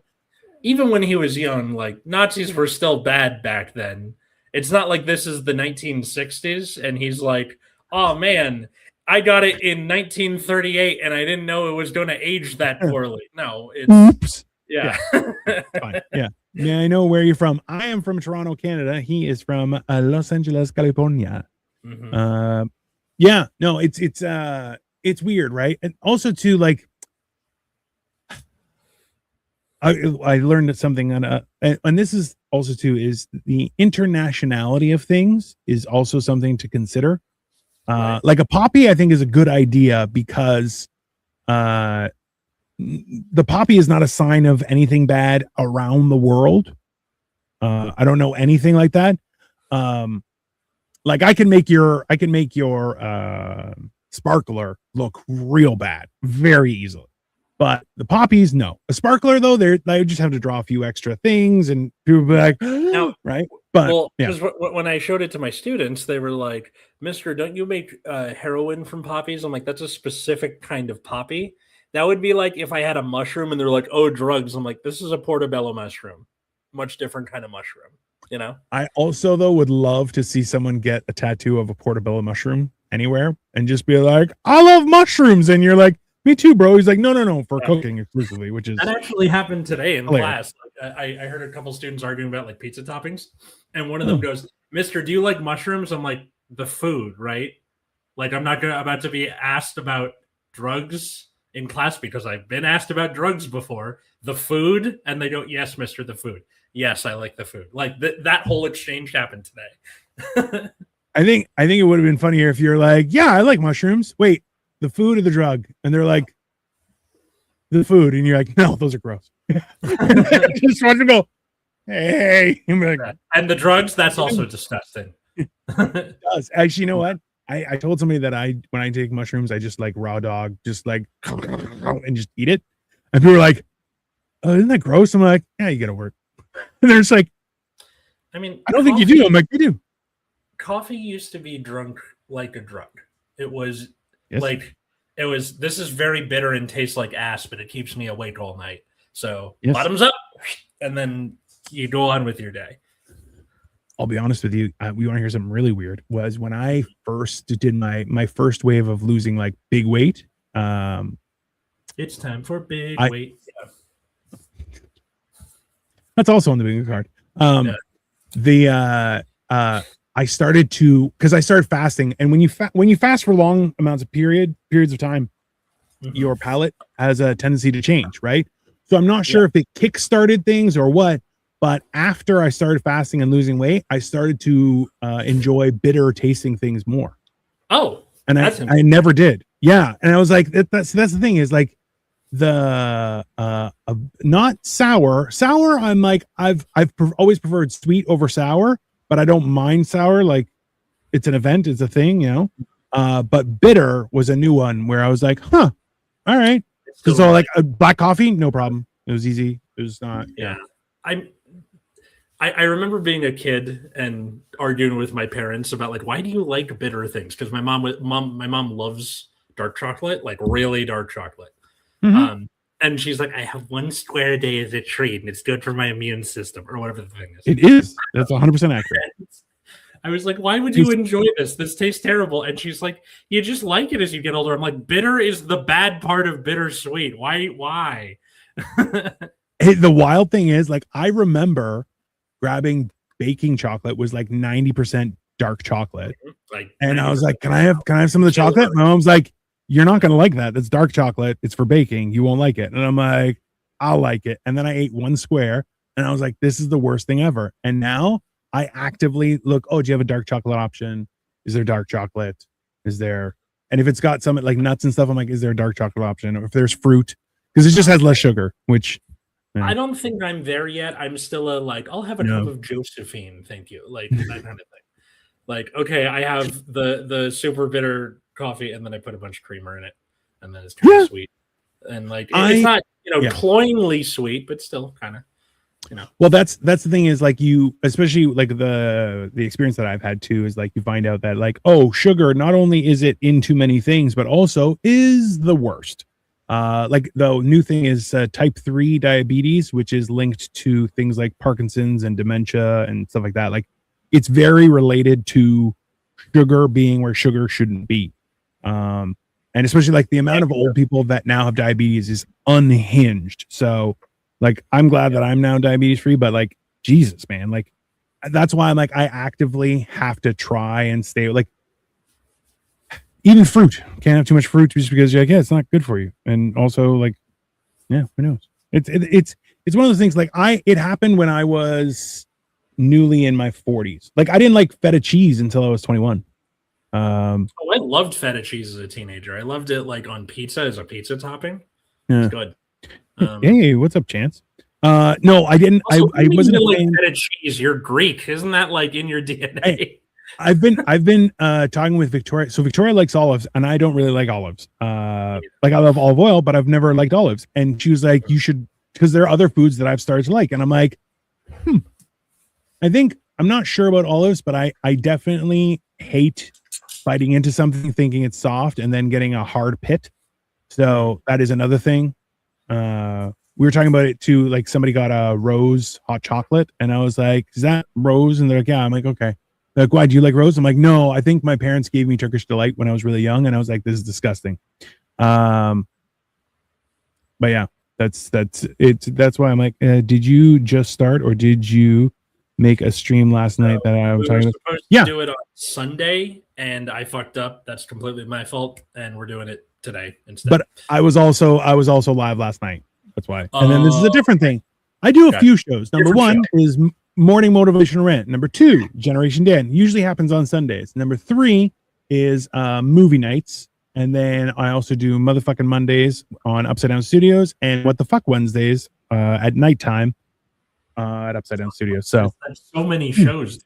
Even when he was young, like, Nazis were still bad back then. It's not like this is the 1960s and he's like, oh man, I got it in 1938 and I didn't know it was going to age that poorly. No, it's oops. Yeah. Fine. Yeah. Yeah, I know where you're from. I am from Toronto, Canada. He is from Los Angeles, California. Mm-hmm. Yeah, no, it's weird, right? And also too, like, I learned something on and this is also too, is the internationality of things is also something to consider. Right. Like a poppy, I think, is a good idea because the poppy is not a sign of anything bad around the world. I don't know anything like that. Like I can make your sparkler look real bad very easily. But the poppies, no. A sparkler, though, they just have to draw a few extra things, and people be like, no, right? But because when I showed it to my students, they were like, "Mister, don't you make heroin from poppies?" I'm like, "That's a specific kind of poppy." That would be like if I had a mushroom and they're like, "Oh, drugs." I'm like, "This is a portobello mushroom, much different kind of mushroom." You know. I also, though, would love to see someone get a tattoo of a portobello mushroom anywhere and just be like, "I love mushrooms," and you're like, me too, bro. He's like, no, for cooking exclusively, which is that actually happened today in class. Like, I heard a couple students arguing about like pizza toppings, and one of them goes, "Mister, do you like mushrooms?" I'm like, "The food, right? Like, I'm not about to be asked about drugs in class because I've been asked about drugs before. The food," and they go, "Yes, Mister, the food. Yes, I like the food." Like that whole exchange happened today. I think it would have been funnier if you're like, "Yeah, I like mushrooms." Wait. The food or the drug? And they're like, the food. And you're like, no, those are gross. Just want to go, hey. Like, and the drugs, that's also disgusting. It does. Actually, you know what? I told somebody that when I take mushrooms, I just like raw dog, just like, and just eat it. And people were like, oh, isn't that gross? I'm like, yeah, you got to work. And they're just like, I mean, I don't think you do. I'm like, you do. Coffee used to be drunk like a drug. It was, yes. Like this is very bitter and tastes like ass, but it keeps me awake all night. So yes. Bottoms up, and then you go on with your day. I'll be honest with you. We want to hear something really weird. Was when I first did my first wave of losing like big weight. It's time for big weight. Yeah. That's also on the bingo card. I started to, because I started fasting, and when you fast for long amounts of periods of time, your palate has a tendency to change, right? So I'm not sure if it kick-started things or what, but after I started fasting and losing weight, I started to enjoy bitter tasting things more. Oh, and I never did. Yeah, and I was like, that's the thing is like the not sour. I'm like I've always preferred sweet over sour, but I don't mind sour. Like it's an event, it's a thing, you know. But bitter was a new one where I was like, huh, all right. So like a black coffee, no problem. It was easy. It was not. Yeah. I remember being a kid and arguing with my parents about like, why do you like bitter things? Because my mom loves dark chocolate, like really dark chocolate. Mm-hmm. And she's like, I have 1 square a day as a treat, and it's good for my immune system, or whatever the thing is. It is. That's 100% accurate. I was like, why would you enjoy this? This tastes terrible. And she's like, you just like it as you get older. I'm like, bitter is the bad part of bittersweet. Why? The wild thing is, like, I remember grabbing baking chocolate was like 90% dark chocolate. Like, and I was like, can I have some of the chocolate? My mom's like, you're not going to like that. That's dark chocolate. It's for baking. You won't like it. And I'm like, I'll like it. And then I ate 1 square and I was like, this is the worst thing ever. And now I actively look, oh, do you have a dark chocolate option? Is there dark chocolate? Is there? And if it's got some like nuts and stuff, I'm like, is there a dark chocolate option? Or if there's fruit, because it just has less sugar, which I don't think I'm there yet. I'm still I'll have a cup of Josephine, thank you. Like that kind of thing. Like, okay, I have the super bitter coffee, and then I put a bunch of creamer in it, and then it's kind of sweet. And like it's not, cloyingly sweet, but still kind of, Well, that's the thing is like you, especially like the experience that I've had too, is like you find out that like, oh, sugar, not only is it in too many things, but also is the worst. Like the new thing is type 3 diabetes, which is linked to things like Parkinson's and dementia and stuff like that. Like it's very related to sugar being where sugar shouldn't be. And especially like the amount of old people that now have diabetes is unhinged. So like, I'm glad that I'm now diabetes free, but like, Jesus, man, like that's why I'm like, I actively have to try and stay like, even fruit, can't have too much fruit just because you're like, yeah, it's not good for you. And also like, yeah, who knows? It's one of those things like it happened when I was newly in my 40s. Like I didn't like feta cheese until I was 21. I loved feta cheese as a teenager. I loved it like on pizza as a pizza topping. Yeah. It's good. Hey, what's up, Chance? No, I didn't. Also, I wasn't like feta cheese. You're Greek, isn't that like in your DNA? I've been talking with Victoria. So Victoria likes olives, and I don't really like olives. Like I love olive oil, but I've never liked olives. And she was like, "You should," because there are other foods that I've started to like. And I'm like, I think I'm not sure about olives, but I definitely hate biting into something thinking it's soft and then getting a hard pit. So that is another thing. We were talking about it too. Like somebody got a rose hot chocolate, and I was like, "Is that rose?" And they're like, "Yeah." I'm like, "Okay." They're like, "Why do you like rose?" I'm like, "No, I think my parents gave me Turkish delight when I was really young," and I was like, "This is disgusting." But yeah, that's it. That's why I'm like, did you just start, or did you make a stream last night that I was talking about? Supposed to do it on Sunday, and I fucked up. That's completely my fault, and we're doing it today instead. But I was also live last night. That's why. And then this is a different thing. I do a few shows. Number one is Morning Motivational Rant. Number 2, Generation Dan. Usually happens on Sundays. Number 3 is movie nights. And then I also do Motherfucking Mondays on Upside Down Studios and What the Fuck Wednesdays at nighttime at Upside Down Studios. So that's so many shows.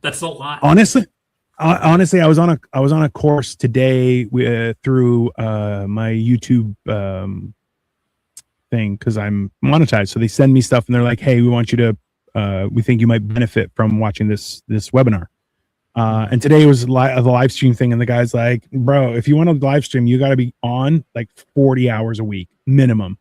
That's a lot. Honestly, I was on a course today through my YouTube thing because I'm monetized. So they send me stuff and they're like, "Hey, we want you to. We think you might benefit from watching this webinar." And today was the live stream thing, and the guy's like, "Bro, if you want to live stream, you got to be on like 40 hours a week minimum."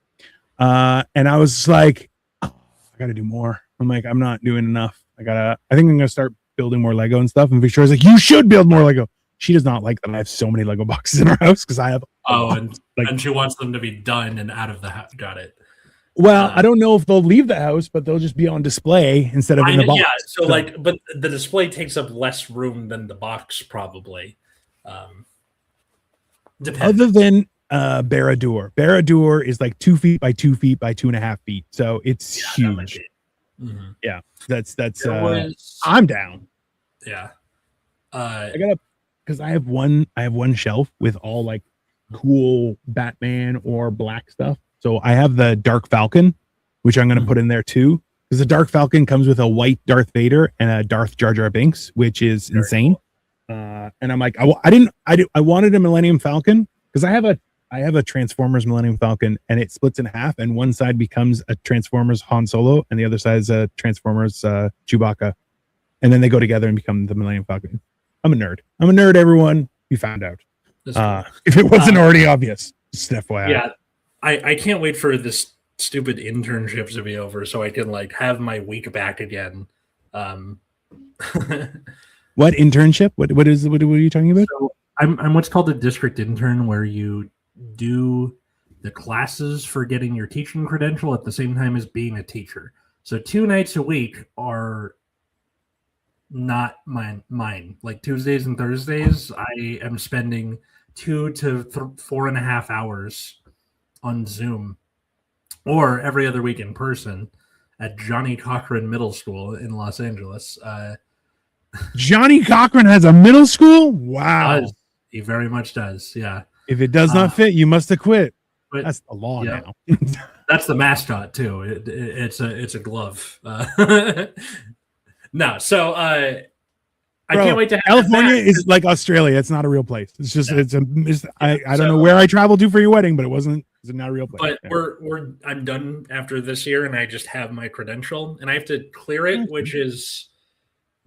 And I was like, "Oh, I got to do more." I'm like, "I'm not doing enough. I think I'm gonna start building more Lego and stuff." And Victoria's like, "You should build more Lego." She does not like that I have so many Lego boxes in our house because I have. And she wants them to be done and out of the house. Got it. Well, I don't know if they'll leave the house, but they'll just be on display instead of in the box. Yeah, so like, but the display takes up less room than the box probably. Other than Barad-dûr. Barad-dûr is like 2 feet by 2 feet by 2.5 feet, so it's huge. Mm-hmm. Yeah, that's I'm down. Yeah, I gotta, because I have one shelf with all like cool Batman or black stuff. So I have the Dark Falcon, which I'm gonna put in there too, because the Dark Falcon comes with a white Darth Vader and a Darth Jar Jar Binks, which is insane. Cool. And I'm like, I wanted a Millennium Falcon because I have a Transformers Millennium Falcon, and it splits in half, and one side becomes a Transformers Han Solo, and the other side is a Transformers Chewbacca, and then they go together and become the Millennium Falcon. I'm a nerd. Everyone, you found out. If it wasn't already obvious, just FYI. Yeah, I can't wait for this stupid internship to be over so I can like have my week back again. What internship? What are you talking about? So I'm what's called a district intern, where you do the classes for getting your teaching credential at the same time as being a teacher. So 2 nights a week are not mine. Like Tuesdays and Thursdays, I am spending 2 to 4.5 hours on Zoom, or every other week in person at Johnny Cochran Middle School in Los Angeles. Johnny Cochran has a middle school? Wow. He very much does, yeah. If it does not fit, you must have quit. But that's the law now. That's the mascot too. It's a glove. No, so I can't wait to have California is like Australia. It's not a real place. It's just I don't know where I traveled to for your wedding, but it's not a real place. But I'm done after this year, and I just have my credential, and I have to clear it, which is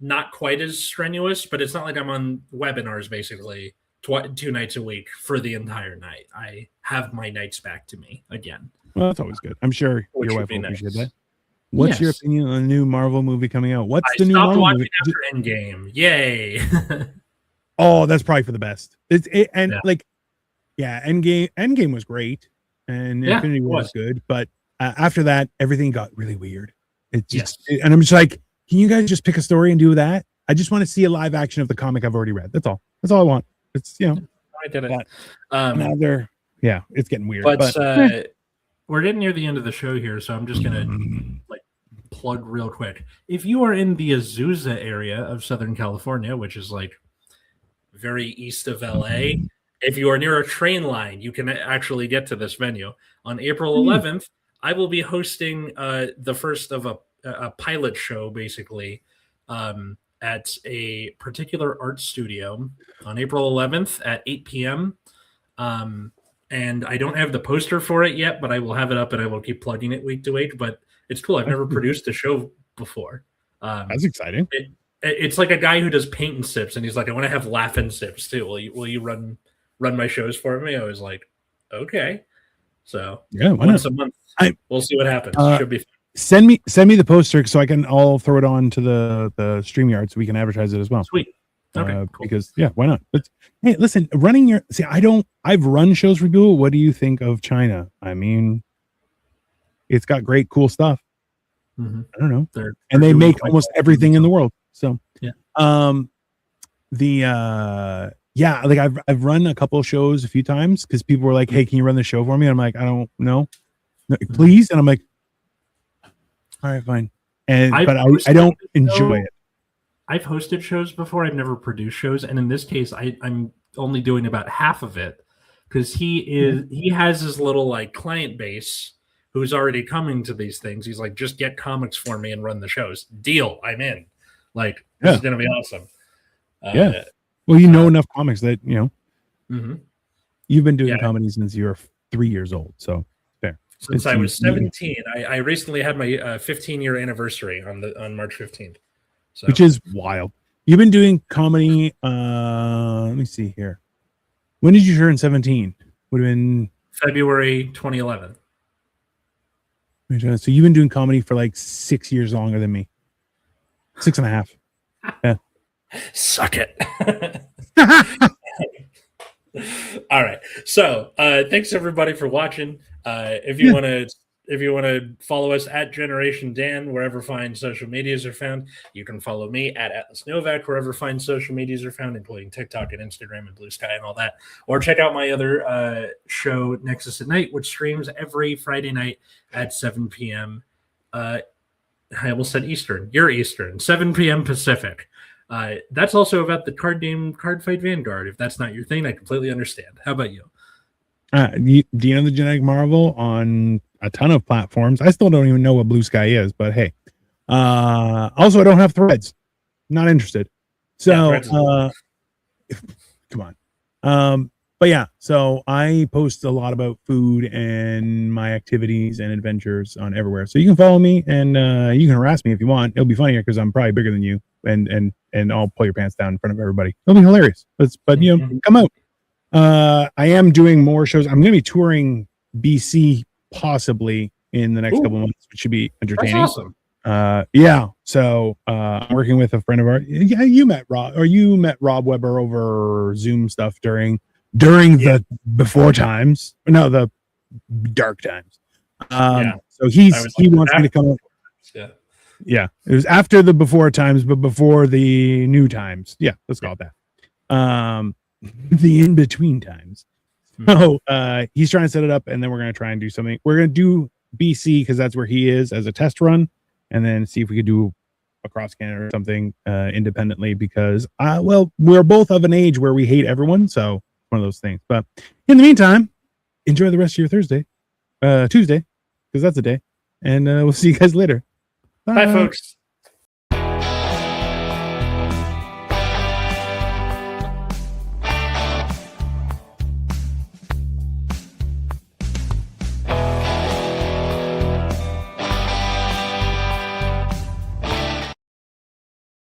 not quite as strenuous, but it's not like I'm on webinars basically 2 nights a week for the entire night. I have my nights back to me again. Well, that's always good. I'm sure your wife will appreciate that. What's your opinion on the new Marvel movie coming out? What's the new Marvel movie? After Endgame. Yay. Oh, that's probably for the best. Endgame was great, and Infinity War was good, but after that, everything got really weird. It's just, and I'm just like, can you guys just pick a story and do that? I just want to see a live action of the comic I've already read. That's all. That's all I want. It's I did it. It's getting weird. But we're getting near the end of the show here, so I'm just gonna plug real quick. If you are in the Azusa area of Southern California, which is like very east of LA, if you are near a train line, you can actually get to this venue. On April 11th, I will be hosting the first of a pilot show, basically, at a particular art studio on April 11th at 8 p.m. And I don't have the poster for it yet, but I will have it up and I will keep plugging it week to week. But it's cool. I've never produced a show before. That's exciting. It's like a guy who does paint and sips, and he's like, I want to have laughing sips too. Will you run my shows for me? I was like, okay. So once a month, we'll see what happens. Should be fun. Send me the poster so I'll throw it on to the StreamYard so we can advertise it as well. Sweet. Okay. Cool. Because why not? Hey, listen, I've run shows for people. What do you think of China? I mean, it's got great, cool stuff. Mm-hmm. I don't know. They make almost everything in the world. So I've run a couple of shows a few times because people were like, hey, can you run the show for me? And I'm like, I don't know. No, please. And I'm like, all right, fine. But I don't enjoy it. I've hosted shows before. I've never produced shows, and in this case, I'm only doing about half of it because he has his little like client base who's already coming to these things. He's like, just get comics for me and run the shows. Deal. I'm in. Like, this is gonna be awesome. Well, you know enough comics that you've been doing comedy since you were 3 years old. So fair. Since I was 17, I recently had my 15-year anniversary on March 15th. So. Which is wild. You've been doing comedy. Let me see here. When did you turn 17? Would have been February 2011. So you've been doing comedy for like 6 years longer than me. 6.5. Yeah. Suck it. All right. So thanks everybody for watching. If you want to if you want to follow us at Generation Dan, wherever fine social medias are found, you can follow me at Atlas Novak, wherever fine social medias are found, including TikTok and Instagram and Blue Sky and all that. Or check out my other show, Nexus at Night, which streams every Friday night at 7 p.m. I almost said Eastern. You're Eastern. 7 p.m. Pacific. That's also about the card game Card Fight Vanguard. If that's not your thing, I completely understand. How about you? Do you know the Genetic Marvel on a ton of platforms? I still don't even know what Blue Sky is, but hey. Also, I don't have Threads. Not interested. So, come on. But yeah, so I post a lot about food and my activities and adventures on everywhere. So you can follow me and you can harass me if you want. It'll be funnier because I'm probably bigger than you, and I'll pull your pants down in front of everybody. It'll be hilarious. But you know, come out. I am doing more shows. I'm going to be touring BC possibly in the next couple of months, which should be entertaining. That's awesome. Yeah. So I'm working with a friend of ours. Yeah, you met Rob Weber over Zoom stuff during the before times. No, the dark times. So he wants me to come. Yeah. It was after the before times, but before the new times. Yeah, let's call it that. The in between times. So he's trying to set it up, and then we're going to try and do something. We're going to do BC because that's where he is as a test run, and then see if we could do across Canada or something independentally because we're both of an age where we hate everyone, so one of those things. But in the meantime, enjoy the rest of your Tuesday, because that's a day, and we'll see you guys later. Bye folks.